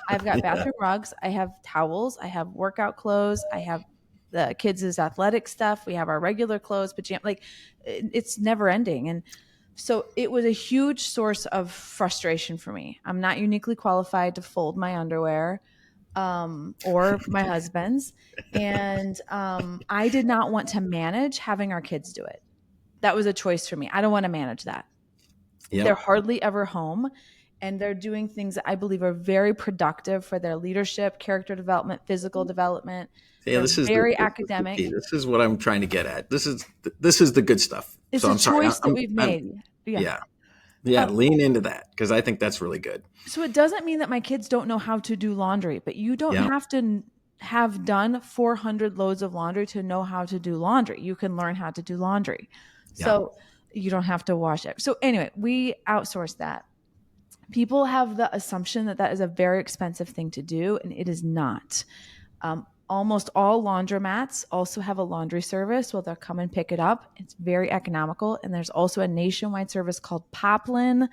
I've got bathroom rugs. I have towels. I have workout clothes. I have the kids' athletic stuff. We have our regular clothes, pajamas, like it's never ending. And so it was a huge source of frustration for me. I'm not uniquely qualified to fold my underwear or my husband's. And I did not want to manage having our kids do it. That was a choice for me. I don't want to manage that. Yep. They're hardly ever home. And they're doing things that I believe are very productive for their leadership, character development, physical development. Yeah, this is very academic. This is what I'm trying to get at. This is the good stuff. It's a choice that we've made. Yeah, lean into that because I think that's really good. So it doesn't mean that my kids don't know how to do laundry, but you don't have to have done 400 loads of laundry to know how to do laundry. You can learn how to do laundry. So you don't have to wash it. So anyway, we outsource that. People have the assumption that is a very expensive thing to do, and it is not. Almost all laundromats also have a laundry service. Well, they'll come and pick it up. It's very economical. And there's also a nationwide service called Poplin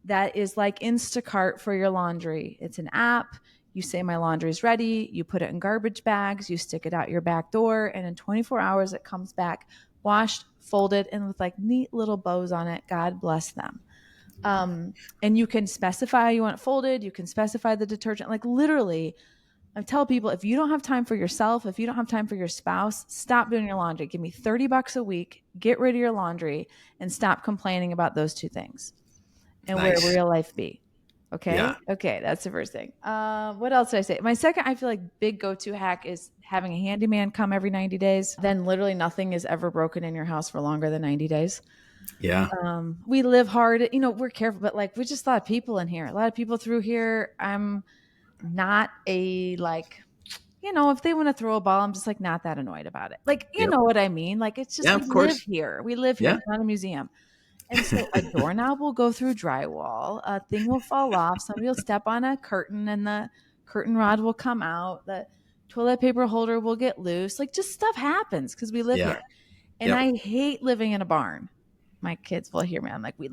that is like Instacart for your laundry. It's an app. You say my laundry is ready. You put it in garbage bags. You stick it out your back door. And in 24 hours, it comes back washed, folded, and with like neat little bows on it. God bless them. And you can specify you want it folded. You can specify the detergent. Like literally, I tell people, if you don't have time for yourself, if you don't have time for your spouse, stop doing your laundry. Give me $30 a week, get rid of your laundry, and stop complaining about those two things. And where will real life be? Okay. Yeah. Okay. That's the first thing. What else did I say? My second, I feel like big go-to hack is having a handyman come every 90 days. Then literally nothing is ever broken in your house for longer than 90 days. Yeah. We live hard, we're careful, but like, we're just a lot of people in here, a lot of people through here. I'm not a if they want to throw a ball, I'm just like not that annoyed about it. Like, you know what I mean? Like, it's just, of course. We live here. It's not a museum. And so a doorknob will go through drywall, a thing will fall off, somebody will step on a curtain and the curtain rod will come out, the toilet paper holder will get loose. Like, just stuff happens because we live here. And I hate living in a barn. My kids will hear me. I'm like, we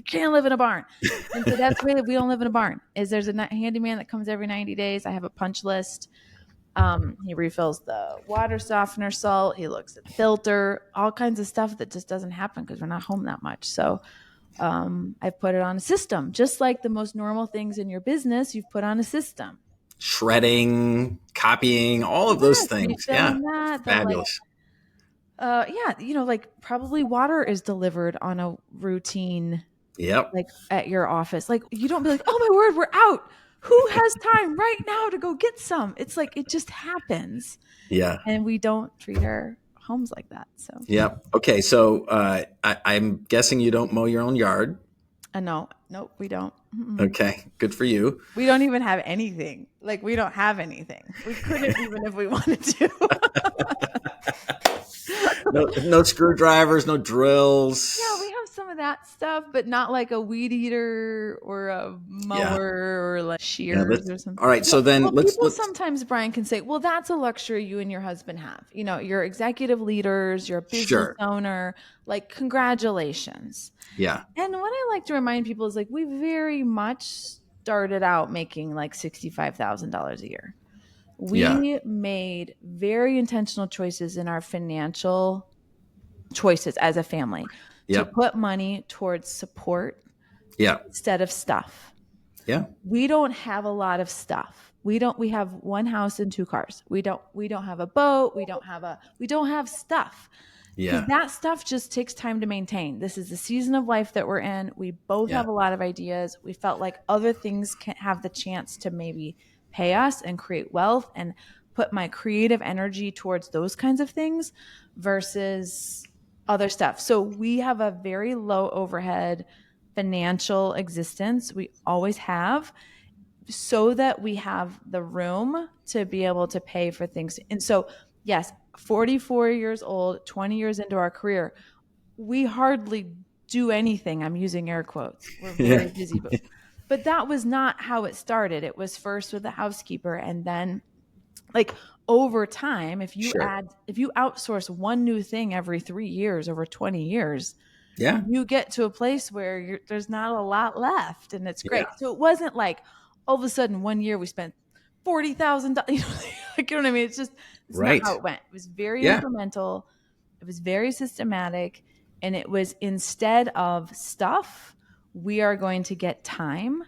can't live in a barn. And so that's really, we don't live in a barn. There's a handyman that comes every 90 days. I have a punch list. He refills the water softener salt. He looks at the filter, all kinds of stuff that just doesn't happen because we're not home that much. So I've put it on a system, just like the most normal things in your business. You've put on a system. Shredding, copying, all of those things. Yeah. Fabulous. Like probably water is delivered on a routine. Yep. Like at your office. Like you don't be like, oh my word, we're out. Who has time right now to go get some? It's like, it just happens. Yeah. And we don't treat our homes like that. So. Yeah. Okay. So I'm guessing you don't mow your own yard. No, we don't. Mm-mm. Okay. Good for you. We don't even have anything. Like, we don't have anything. We couldn't even if we wanted to. No screwdrivers, no drills. Yeah, we have some of that stuff, but not like a weed eater or a mower or like shears or something. All right, so then people sometimes, Brian, can say, well, that's a luxury you and your husband have. You're executive leaders, you're a business owner, like, congratulations. Yeah. And what I like to remind people is, like, we very much started out making like $65,000 a year. We made very intentional choices in our financial choices as a family to put money towards support instead of stuff. Yeah. We don't have a lot of stuff. We have one house and 2 cars. We don't have a boat. We don't have stuff. Yeah. That stuff just takes time to maintain. This is the season of life that we're in. We both have a lot of ideas. We felt like other things can have the chance to maybe pay us and create wealth, and put my creative energy towards those kinds of things versus other stuff. So we have a very low overhead financial existence. We always have, so that we have the room to be able to pay for things. And so, yes, 44 years old, 20 years into our career, we hardly do anything. I'm using air quotes. We're very busy, but that was not how it started. It was first with a housekeeper, and then, like, over time, if you outsource one new thing every 3 years, over 20 years, you get to a place where there's not a lot left, and it's great. So it wasn't like all of a sudden one year we spent $40,000. Like, you know what I mean? It's not how it went. It was very incremental. It was very systematic, and it was, instead of stuff, we are going to get time.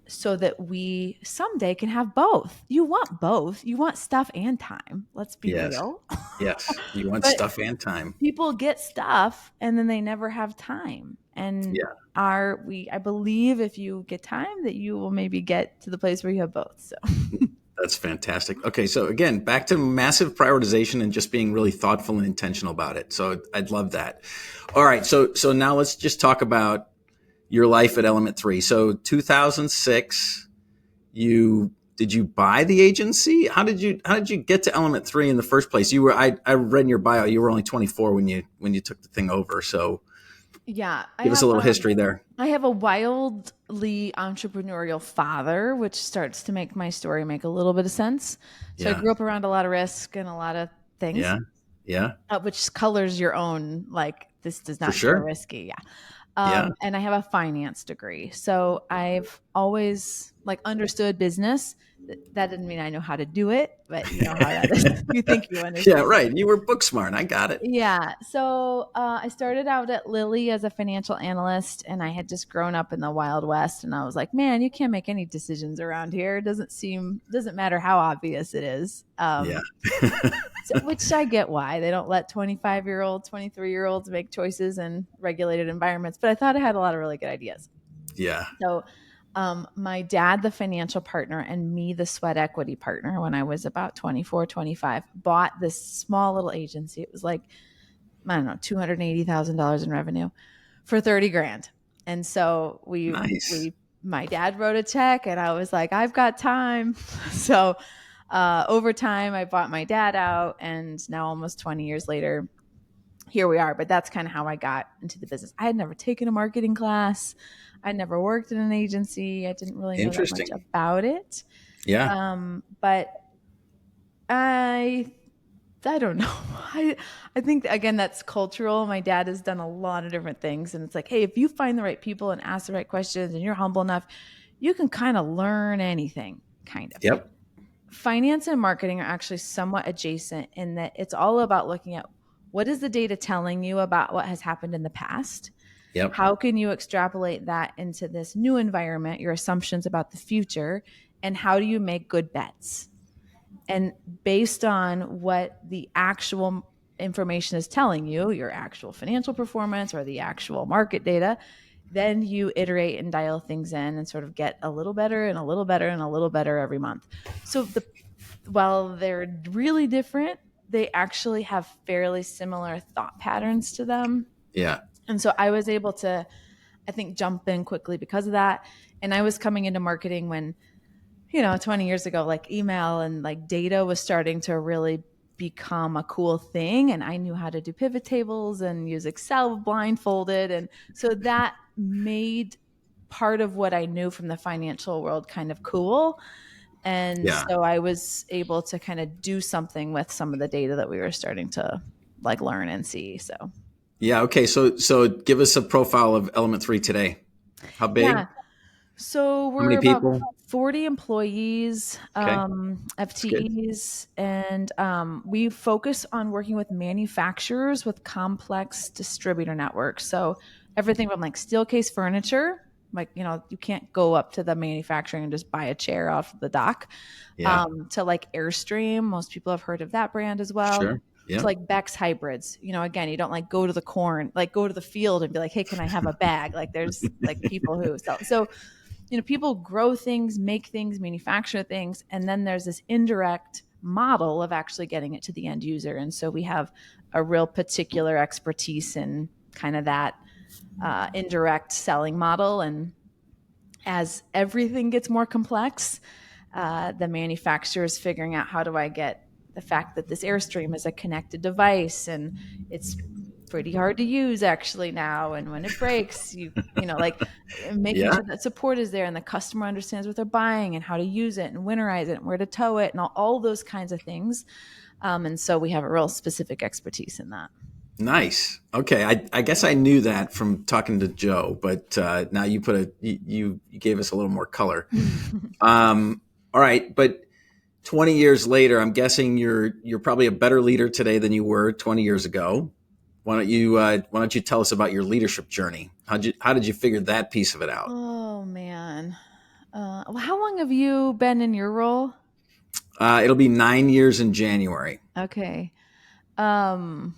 So that we someday can have both. You want both. You want stuff and time. Let's be real. Yes. You want stuff and time. People get stuff and then they never have time. And I believe if you get time, that you will maybe get to the place where you have both. So that's fantastic. Okay. So again, back to massive prioritization and just being really thoughtful and intentional about it. So I'd love that. All right. So now let's just talk about your life at Element 3. So 2006, did you buy the agency? How did you get to Element 3 in the first place? I read in your bio, you were only 24 when you took the thing over. So give us a little history there. I have a wildly entrepreneurial father, which starts to make my story make a little bit of sense. So I grew up around a lot of risk and a lot of things. Which colors your own, like, this does not feel risky. And I have a finance degree. So I've always, like, understood business, That didn't mean I know how to do it, but you know how that is. You think you understand. Yeah, right. You were book smart. I got it. Yeah. So I started out at Lilly as a financial analyst, and I had just grown up in the Wild West. And I was like, man, you can't make any decisions around here. It doesn't matter how obvious it is. Yeah. Which I get why they don't let 25-year-olds, 23-year-olds make choices in regulated environments. But I thought I had a lot of really good ideas. Yeah. So my dad, the financial partner, and me, the sweat equity partner, when I was about 24, 25, bought this small little agency. It was like, I don't know, $280,000 in revenue for 30 grand. And so my dad wrote a check and I was like, I've got time. So over time, I bought my dad out, and now almost 20 years later, here we are. But that's kind of how I got into the business. I had never taken a marketing class. I never worked in an agency. I didn't really know that much about it. Yeah. But I don't know. I think, again, that's cultural. My dad has done a lot of different things. And it's like, hey, if you find the right people and ask the right questions and you're humble enough, you can kind of learn anything, kind of. Yep. Finance and marketing are actually somewhat adjacent in that it's all about looking at what is the data telling you about what has happened in the past. Yep. How can you extrapolate that into this new environment, your assumptions about the future, and how do you make good bets? And based on what the actual information is telling you, your actual financial performance or the actual market data, then you iterate and dial things in and sort of get a little better and a little better and a little better every month. So while they're really different, they actually have fairly similar thought patterns to them. Yeah. And so I was able to, I think, jump in quickly because of that. And I was coming into marketing when, 20 years ago, like email and like data was starting to really become a cool thing. And I knew how to do pivot tables and use Excel blindfolded. And so that made part of what I knew from the financial world kind of cool. And so I was able to kind of do something with some of the data that we were starting to like learn and see. So. Yeah. Okay. So give us a profile of Element 3 today. How big? Yeah. So we're about 40 employees, FTEs, and we focus on working with manufacturers with complex distributor networks. So everything from like steel case furniture, like, you can't go up to the manufacturing and just buy a chair off the dock, to like Airstream. Most people have heard of that brand as well. Sure. Yeah. To like Beck's hybrids, again, you don't like go to the field and be like, hey, can I have a bag? Like there's like people who sell. So, people grow things, make things, manufacture things. And then there's this indirect model of actually getting it to the end user. And so we have a real particular expertise in kind of that indirect selling model. And as everything gets more complex, the manufacturer is figuring out, how do I get the fact that this Airstream is a connected device and it's pretty hard to use actually now, and when it breaks, making sure that support is there and the customer understands what they're buying and how to use it and winterize it and where to tow it and all those kinds of things. And so we have a real specific expertise in that. Nice. Okay. I guess I knew that from talking to Joe, but now you gave us a little more color. All right. But 20 years later, I'm guessing you're probably a better leader today than you were 20 years ago. Why don't you tell us about your leadership journey? How did you figure that piece of it out? Oh man. How long have you been in your role? It'll be 9 years in January. Okay. How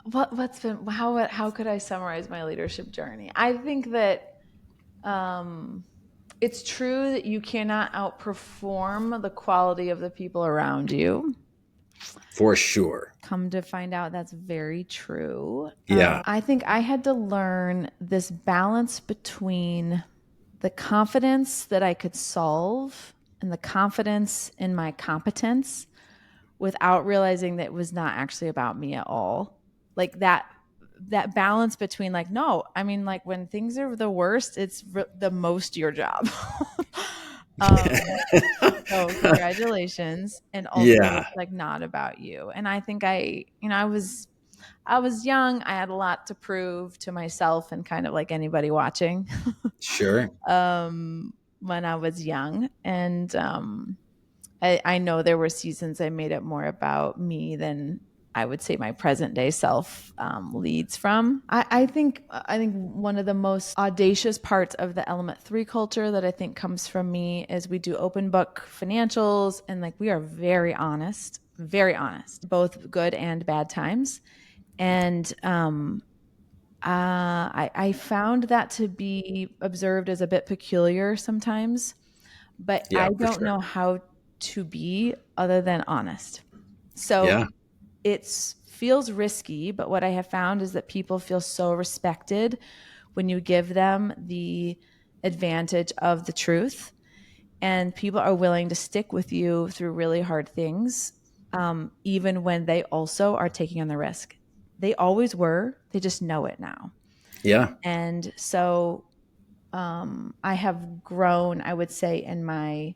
could I summarize my leadership journey? I think that it's true that you cannot outperform the quality of the people around you. For sure. Come to find out that's very true. Yeah. I think I had to learn this balance between the confidence that I could solve and the confidence in my competence without realizing that it was not actually about me at all. Like that balance between like, no, I mean, like when things are the worst, it's the most your job. So congratulations. And also it's like not about you. And I think I was young. I had a lot to prove to myself and kind of like anybody watching. Sure. When I was young. And I know there were seasons I made it more about me than I would say my present day self leads from. I think one of the most audacious parts of the Element 3 culture that I think comes from me is we do open book financials, and like we are very honest, both good and bad times. And I found that to be observed as a bit peculiar sometimes, but Yeah, I for don't sure. know how to be other than honest. So Yeah. it feels risky, but what I have found is that people feel so respected when you give them the advantage of the truth, and people are willing to stick with you through really hard things, even when they also are taking on the risk. They always were, they just know it now. Yeah. And so I have grown, I would say, in my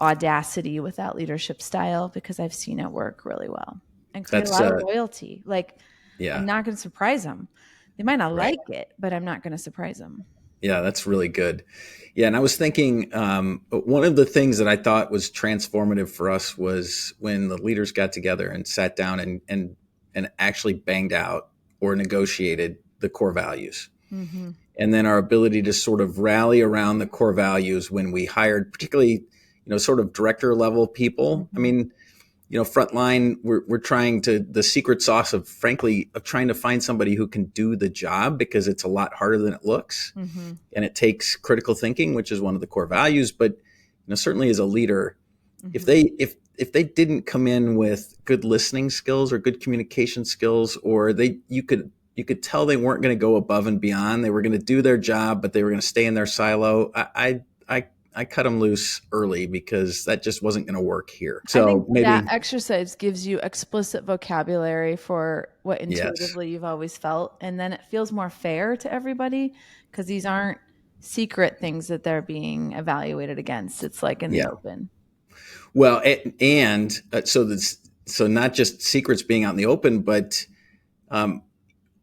audacity with that leadership style because I've seen it work really well and create a That's lot of loyalty. Like, I'm yeah, not going to surprise them. They might not right. like it, but I'm not going to surprise them. Yeah, that's really good. Yeah, and I was thinking one of the things that I thought was transformative for us was when the leaders got together and sat down and actually banged out or negotiated the core values. Mm-hmm. And then our ability to sort of rally around the core values when we hired, particularly, sort of director level people. I Mm-hmm. mean, frontline, we're trying to, the secret sauce of, frankly, of trying to find somebody who can do the job, because it's a lot harder than it looks. Mm-hmm. And it takes critical thinking, which is one of the core values. But, certainly as a leader, if Mm-hmm. they didn't come in with good listening skills or good communication skills, or you could tell they weren't going to go above and beyond. They were going to do their job, but they were going to stay in their silo. I cut them loose early because that just wasn't going to work here. I think So maybe, that exercise gives you explicit vocabulary for what yes, intuitively you've always felt. And then it feels more fair to everybody because these aren't secret things that they're being evaluated against. It's like in the yeah. open. Well, so not just secrets being out in the open, but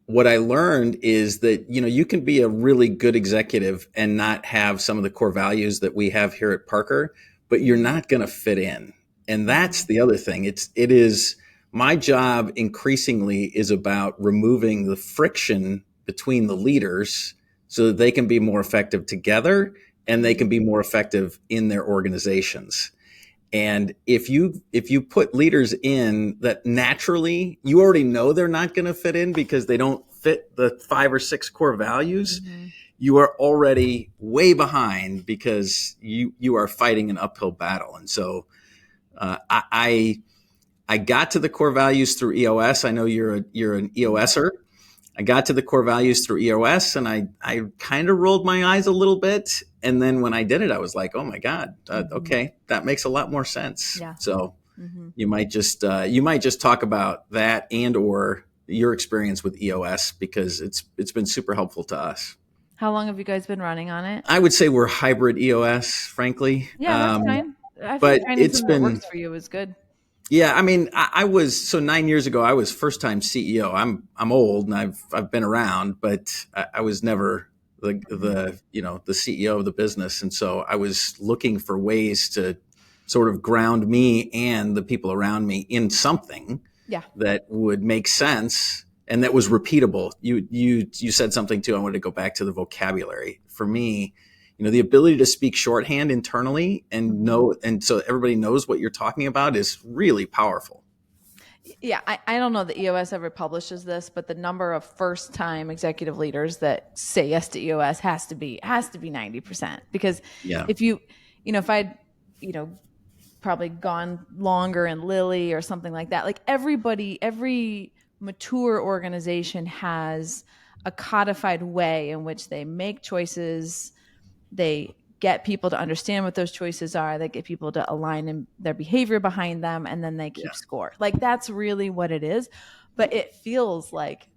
what I learned is that, you can be a really good executive and not have some of the core values that we have here at Parker, but you're not going to fit in. And that's the other thing. It is my job increasingly is about removing the friction between the leaders so that they can be more effective together and they can be more effective in their organizations. And if you put leaders in that naturally you already know they're not going to fit in because they don't fit the 5 or 6 core values, Mm-hmm. you are already way behind because you are fighting an uphill battle. And so I got to the core values through EOS. I know you're an EOSer. I got to the core values through EOS, and I kind of rolled my eyes a little bit. And then when I did it, I was like, oh my God, okay, that makes a lot more sense. Yeah. So Mm-hmm. you might just talk about that and or your experience with EOS, because it's been super helpful to us. How long have you guys been running on it? I would say we're hybrid EOS, frankly. Yeah, that's fine. I think But finding it's something that been, works for you is good. yeah, I mean, I was, so 9 years ago, I was first time CEO. I'm old and I've been around, but I was never the CEO of the business. And so I was looking for ways to sort of ground me and the people around me in something Yeah. that would make sense and that was repeatable. You said something too. I wanted to go back to the vocabulary. For me, the ability to speak shorthand internally and know, and so everybody knows what you're talking about is really powerful. Yeah, I don't know that EOS ever publishes this, but the number of first time executive leaders that say yes to EOS has to be 90%. Because Yeah. if I'd, probably gone longer in Lilly or something like that, like every mature organization has a codified way in which they make choices. They get people to understand what those choices are. They get people to align in their behavior behind them, and then they keep score. Like that's really what it is. But it feels like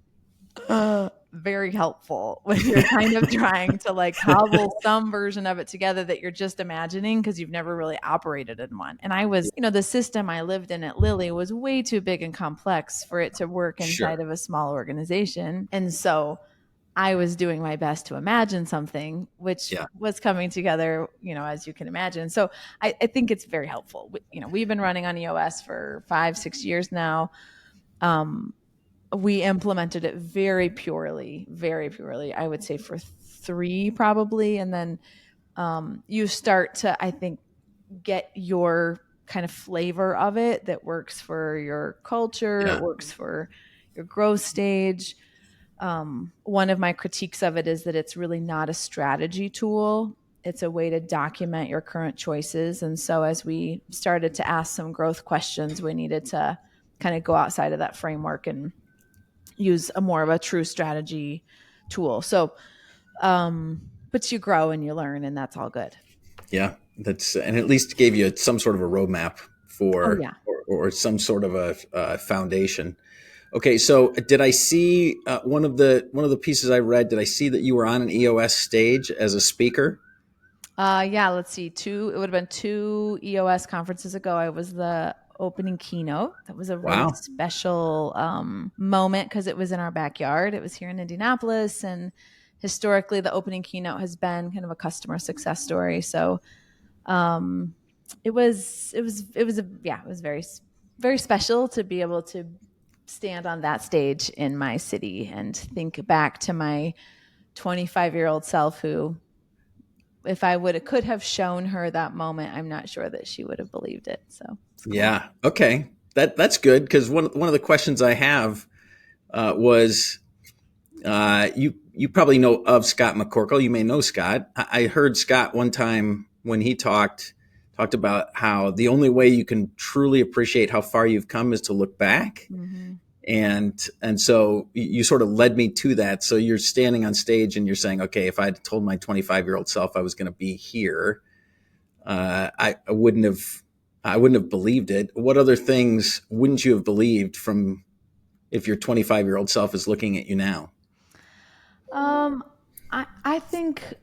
very helpful when you're kind of trying to like cobble some version of it together that you're just imagining because you've never really operated in one. And I was, the system I lived in at Lilly was way too big and complex for it to work inside Sure. of a small organization. And so I was doing my best to imagine something, which was coming together, as you can imagine. So I think it's very helpful. We've been running on EOS for 5-6 years now. We implemented it very purely, I would say for 3 probably. And then you start to, I think, get your kind of flavor of it that works for your culture, it works for your growth stage. One of my critiques of it is that it's really not a strategy tool. It's a way to document your current choices. And so as we started to ask some growth questions, we needed to kind of go outside of that framework and use more of a true strategy tool. So, but you grow and you learn, and that's all good. Yeah, and at least gave you some sort of a roadmap for, or some sort of a foundation. Okay, so did I see one of the pieces I read? Did I see that you were on an EOS stage as a speaker? Let's see. It would have been 2 EOS conferences ago. I was the opening keynote. That was a really special moment because it was in our backyard. It was here in Indianapolis, and historically, the opening keynote has been kind of a customer success story. So, it was very, very special to be able to stand on that stage in my city and think back to my 25-year-old self who, if I could have shown her that moment, I'm not sure that she would have believed it. So yeah, okay, that's good, because one of the questions I have was you probably know of Scott McCorkle. You may know Scott. I heard Scott one time when he talked about how the only way you can truly appreciate how far you've come is to look back. Mm-hmm. And so you sort of led me to that. So you're standing on stage and you're saying, okay, if I had told my 25-year-old self I was going to be here, I wouldn't have believed it. What other things wouldn't you have believed from if your 25-year-old self is looking at you now? I think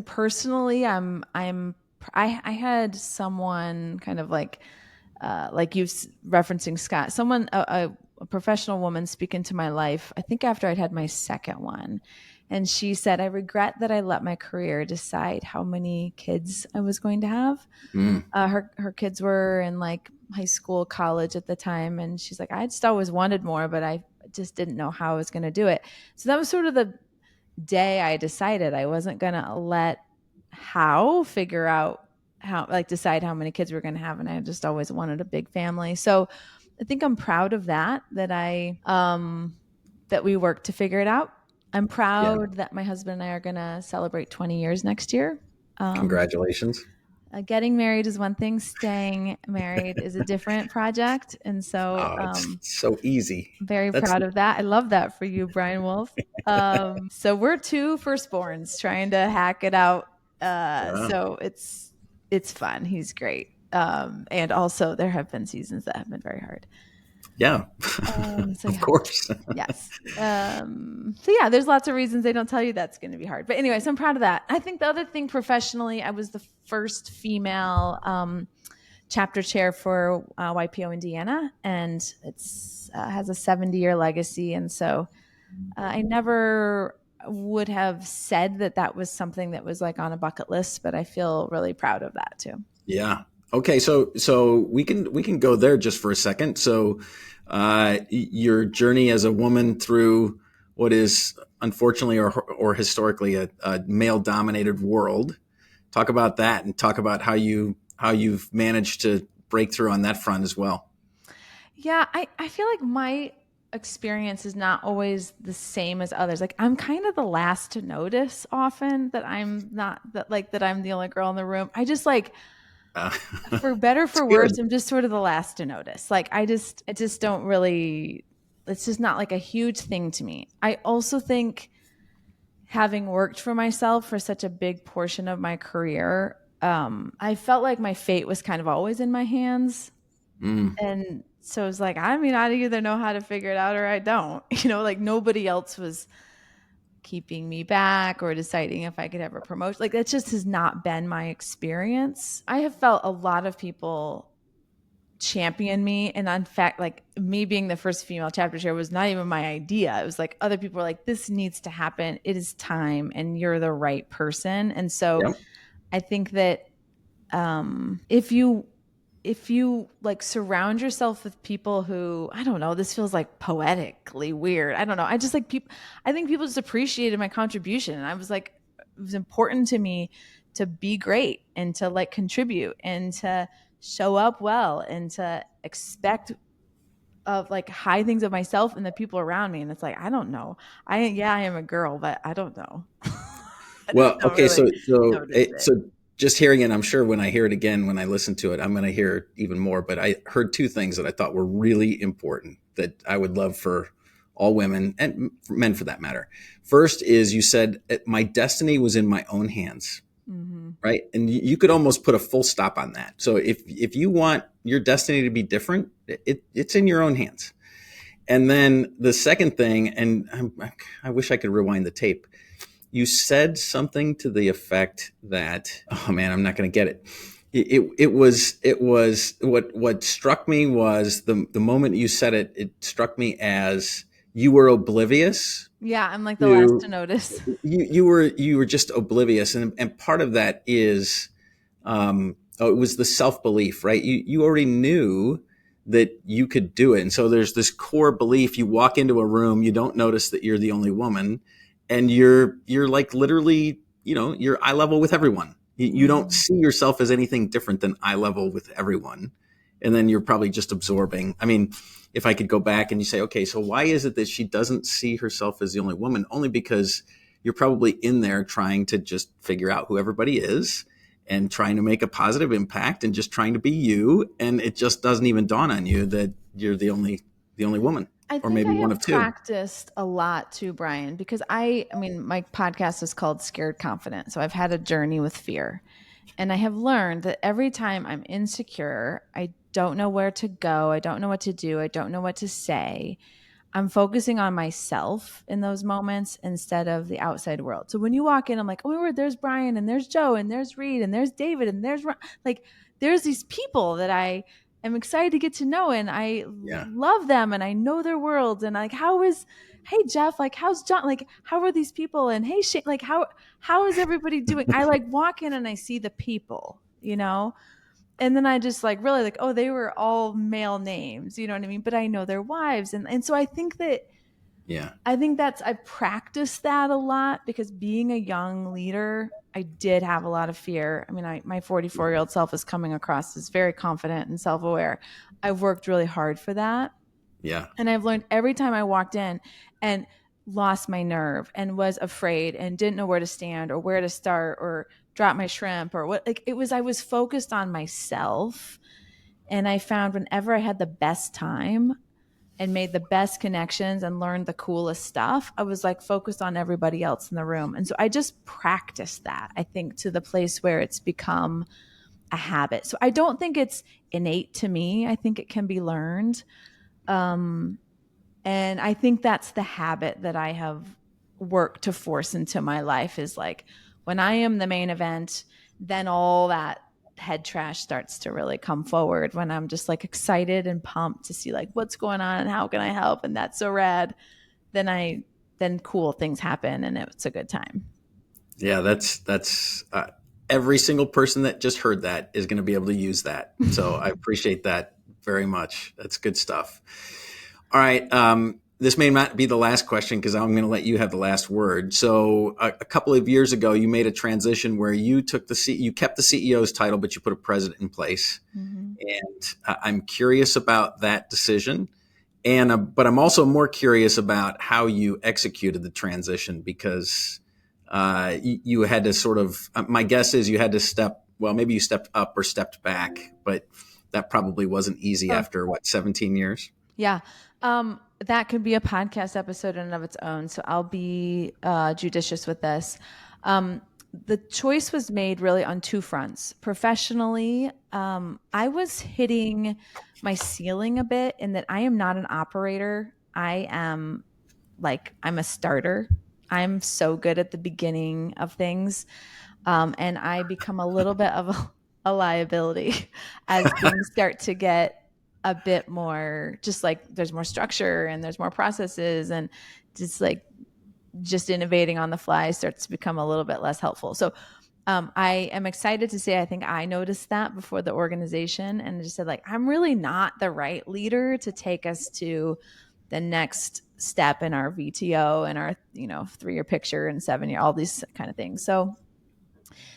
personally, I had someone kind of like you referencing Scott, a professional woman speak into my life, I think after I'd had my second one. And she said, I regret that I let my career decide how many kids I was going to have. Her kids were in like high school, college at the time. And she's like, I just always wanted more, but I just didn't know how I was going to do it. So that was sort of the day I decided I wasn't going to let figure out decide how many kids we're going to have. And I just always wanted a big family. So I think I'm proud of that we worked to figure it out. I'm proud that my husband and I are going to celebrate 20 years next year. Congratulations. Getting married is one thing. Staying married is a different project. And so it's so easy. Very proud of that. I love that for you, Brian Wolff. So we're 2 firstborns trying to hack it out. So it's fun. He's great. And also there have been seasons that have been very hard. Yeah, of course. Yes. There's lots of reasons they don't tell you that's going to be hard. But anyway, so I'm proud of that. I think the other thing professionally, I was the first female chapter chair for YPO Indiana, and it's has a 70-year legacy. And so I never would have said that was something that was like on a bucket list, but I feel really proud of that too. Yeah. Okay. So we can go there just for a second. So your journey as a woman through what is unfortunately or historically a male-dominated world. Talk about that, and talk about how you've managed to break through on that front as well. Yeah, I feel like my experience is not always the same as others. Like I'm kind of the last to notice often that I'm the only girl in the room. I just for better for worse, I'm just sort of the last to notice. Like I just don't really, it's just not like a huge thing to me. I also think having worked for myself for such a big portion of my career, I felt like my fate was kind of always in my hands. And so it's like, I either know how to figure it out or I don't, like nobody else was keeping me back or deciding if I could have a promotion. Like that just has not been my experience. I have felt a lot of people champion me. And in fact, like me being the first female chapter chair was not even my idea. It was like other people were like, this needs to happen. It is time and you're the right person. And so Yep. I think that if you like surround yourself with people who, I don't know, this feels like poetically weird. I don't know. I just like people, I think people just appreciated my contribution. And I was like, it was important to me to be great and to like contribute and to show up well and to expect of like high things of myself and the people around me. And it's like, I don't know. I am a girl, but I don't know. Well, okay. Really So just hearing it, I'm sure when I hear it again, when I listen to it, I'm going to hear it even more. But I heard two things that I thought were really important that I would love for all women and men for that matter. First is you said my destiny was in my own hands. Mm-hmm. Right. And you could almost put a full stop on that. So if you want your destiny to be different, it's in your own hands. And then the second thing, and I wish I could rewind the tape. You said something to the effect that, oh man, I'm not going to get it. It was what struck me was the moment you said it, it struck me as you were oblivious. Yeah, I'm like the last to notice. You were just oblivious, and part of that is, it was the self-belief, right? You already knew that you could do it, and so there's this core belief. You walk into a room, you don't notice that you're the only woman, and you're like literally, you're eye level with everyone. You don't see yourself as anything different than eye level with everyone, and then you're probably just absorbing. I mean, if I could go back and you say, okay, so why is it that she doesn't see herself as the only woman? Only because you're probably in there trying to just figure out who everybody is and trying to make a positive impact and just trying to be you. And it just doesn't even dawn on you that you're the only woman. Or maybe one of two. I practiced a lot too, Brian, because I mean, my podcast is called Scared Confident. So I've had a journey with fear. And I have learned that every time I'm insecure, I don't know where to go. I don't know what to do. I don't know what to say. I'm focusing on myself in those moments instead of the outside world. So when you walk in, I'm like, oh, there's Brian and there's Joe and there's Reed and there's David and there's like, there's these people that I am excited to get to know and I love them and I know their worlds and like, hey Jeff, like how's John? Like how are these people? And hey Shane, like how is everybody doing? I like walk in and I see the people, and then I just like really like, oh, they were all male names, you know what I mean? But I know their wives. And so I think that, I practiced that a lot because being a young leader, I did have a lot of fear. I mean, my 44-year-old self is coming across as very confident and self-aware. I've worked really hard for that. Yeah. And I've learned every time I walked in and lost my nerve and was afraid and didn't know where to stand or where to start or drop my shrimp or what, like I was focused on myself. And I found whenever I had the best time and made the best connections and learned the coolest stuff, I was like focused on everybody else in the room. And so I just practiced that, I think, to the place where it's become a habit. So I don't think it's innate to me. I think it can be learned. And I think that's the habit that I have worked to force into my life is like when I am the main event, then all that head trash starts to really come forward when I'm just like excited and pumped to see like what's going on and how can I help? And that's so rad. Then cool things happen and it's a good time. Yeah, that's every single person that just heard that is going to be able to use that. So I appreciate that very much. That's good stuff. All right. This may not be the last question because I'm going to let you have the last word. So a couple of years ago, you made a transition where you kept the CEO's title, but you put a president in place. Mm-hmm. And I'm curious about that decision. But I'm also more curious about how you executed the transition because you had to sort of, my guess is you had to maybe you stepped up or stepped back, but that probably wasn't easy after 17 years? Yeah. That could be a podcast episode in and of its own. So I'll be judicious with this. The choice was made really on two fronts. Professionally, I was hitting my ceiling a bit in that I am not an operator. I'm a starter. I'm so good at the beginning of things. And I become a little bit of a liability as things start to get a bit more, just like there's more structure and there's more processes, and just innovating on the fly starts to become a little bit less helpful. So I am excited to say, I think I noticed that before the organization, and just said, like, I'm really not the right leader to take us to the next step in our VTO and our, 3-year picture and 7-year, all these kind of things. So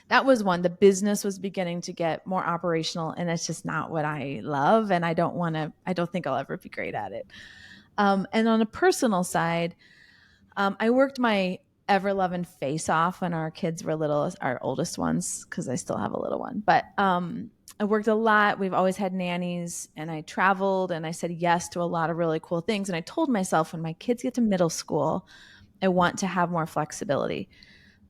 that was one. The business was beginning to get more operational, and it's just not what I love. And I don't think I'll ever be great at it. And on a personal side, I worked my ever-loving face off when our kids were little, our oldest ones, because I still have a little one. But I worked a lot. We've always had nannies, and I traveled, and I said yes to a lot of really cool things. And I told myself, when my kids get to middle school, I want to have more flexibility.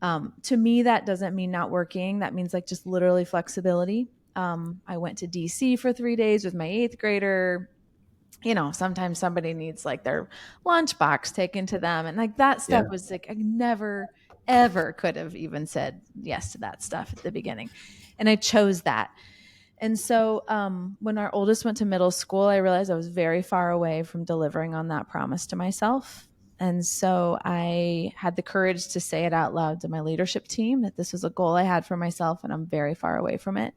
To me, that doesn't mean not working. That means like just literally flexibility. I went to DC for 3 days with my 8th grader. Sometimes somebody needs like their lunchbox taken to them. And like that stuff was like, I never, ever could have even said yes to that stuff at the beginning. And I chose that. And so when our oldest went to middle school, I realized I was very far away from delivering on that promise to myself. And so I had the courage to say it out loud to my leadership team that this was a goal I had for myself, and I'm very far away from it.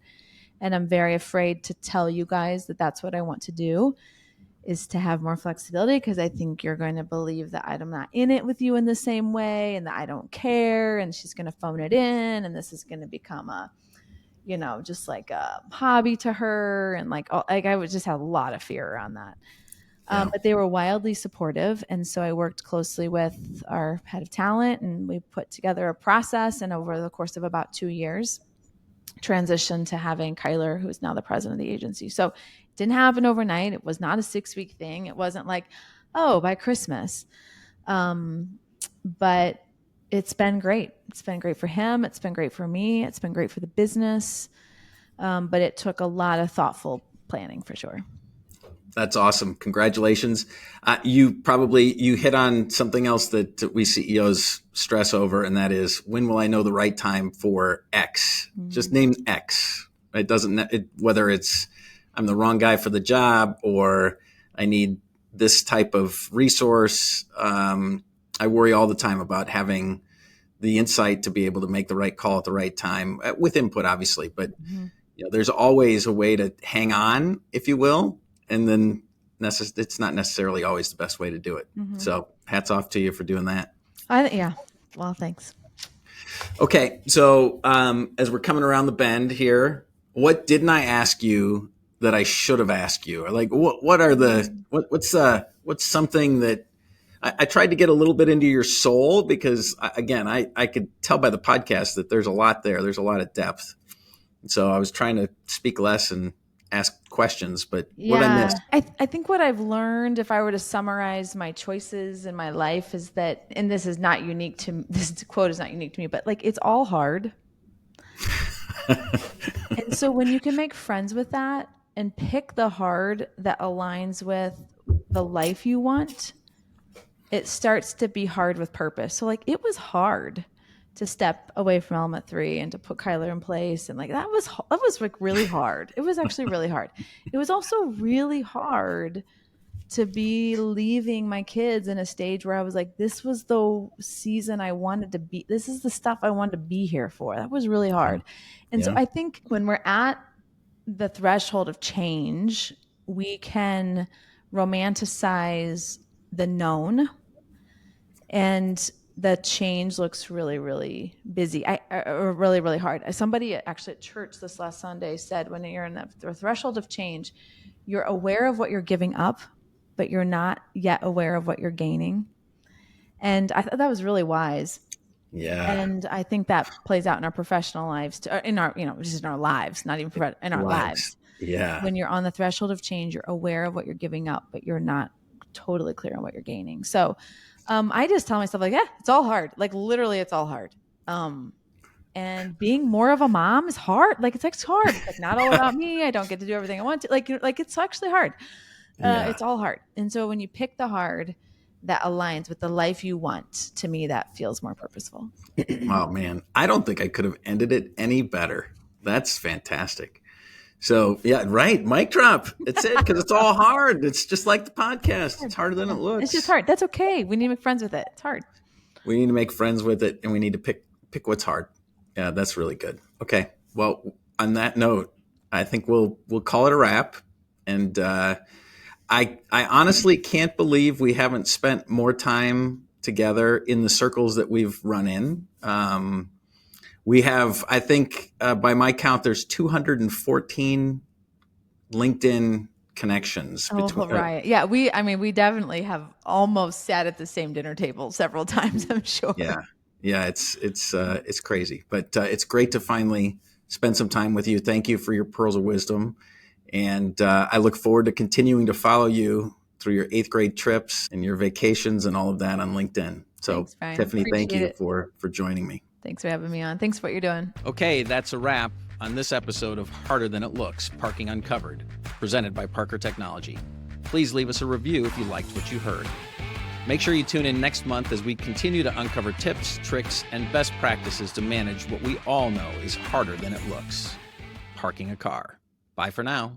And I'm very afraid to tell you guys that that's what I want to do, is to have more flexibility, because I think you're going to believe that I'm not in it with you in the same way, and that I don't care, and she's going to phone it in, and this is going to become a, just like a hobby to her. And I would just have a lot of fear around that. But they were wildly supportive. And so I worked closely with our head of talent, and we put together a process, and over the course of about 2 years, transitioned to having Kyler, who is now the president of the agency. So it didn't happen overnight. It was not a 6-week thing. It wasn't like, oh, by Christmas. But it's been great. It's been great for him. It's been great for me. It's been great for the business. But it took a lot of thoughtful planning, for sure. That's awesome. Congratulations. You hit on something else that we CEOs stress over, and that is, when will I know the right time for X? Mm-hmm. Just name X. It doesn't, whether it's I'm the wrong guy for the job, or I need this type of resource. I worry all the time about having the insight to be able to make the right call at the right time, with input, obviously. But there's always a way to hang on, if you will. And then it's not necessarily always the best way to do it. Mm-hmm. So hats off to you for doing that. Well, thanks. Okay. So as we're coming around the bend here, what didn't I ask you that I should have asked you? Or like, what's something that I tried to get a little bit into your soul, because again, I could tell by the podcast that there's a lot there. There's a lot of depth. And so I was trying to speak less and ask questions, but what I missed? I think what I've learned, if I were to summarize my choices in my life, is that, and this quote is not unique to me, but like, it's all hard. And so when you can make friends with that and pick the hard that aligns with the life you want, it starts to be hard with purpose. So like, it was hard to step away from Element 3 and to put Kyler in place. And like, that was like really hard. It was actually really hard. It was also really hard to be leaving my kids in a stage where I was like, this was the season I wanted to be. This is the stuff I wanted to be here for. That was really hard. And so I think when we're at the threshold of change, we can romanticize the known, and the change looks really, really busy, or really, really hard. Somebody actually at church this last Sunday said, when you're in the threshold of change, you're aware of what you're giving up, but you're not yet aware of what you're gaining. And I thought that was really wise. Yeah. And I think that plays out in our professional lives, in our, just in our lives, not even in our lives. Yeah. When you're on the threshold of change, you're aware of what you're giving up, but you're not totally clear on what you're gaining. So I just tell myself, like, it's all hard. Like, literally, it's all hard. And being more of a mom is hard. Like, it's hard. It's like, not all about me. I don't get to do everything I want to. Like it's actually hard. It's all hard. And so when you pick the hard that aligns with the life you want, to me, that feels more purposeful. Oh man, I don't think I could have ended it any better. That's fantastic. So yeah, right. Mic drop. That's it. Because it's all hard. It's just like the podcast. It's harder than it looks. It's just hard. That's okay. We need to make friends with it. It's hard. We need to make friends with it, and we need to pick what's hard. Yeah, that's really good. Okay. Well, on that note, I think we'll call it a wrap. And I honestly can't believe we haven't spent more time together in the circles that we've run in. We have, I think, by my count, there's 214 LinkedIn connections. Right. Yeah. We definitely have almost sat at the same dinner table several times, I'm sure. Yeah. It's crazy, but it's great to finally spend some time with you. Thank you for your pearls of wisdom. And I look forward to continuing to follow you through your 8th grade trips and your vacations and all of that on LinkedIn. So Thanks, Tiffany, thank you it. for joining me. Thanks for having me on. Thanks for what you're doing. Okay, that's a wrap on this episode of Harder Than It Looks, Parking Uncovered, presented by Parker Technology. Please leave us a review if you liked what you heard. Make sure you tune in next month as we continue to uncover tips, tricks, and best practices to manage what we all know is harder than it looks, parking a car. Bye for now.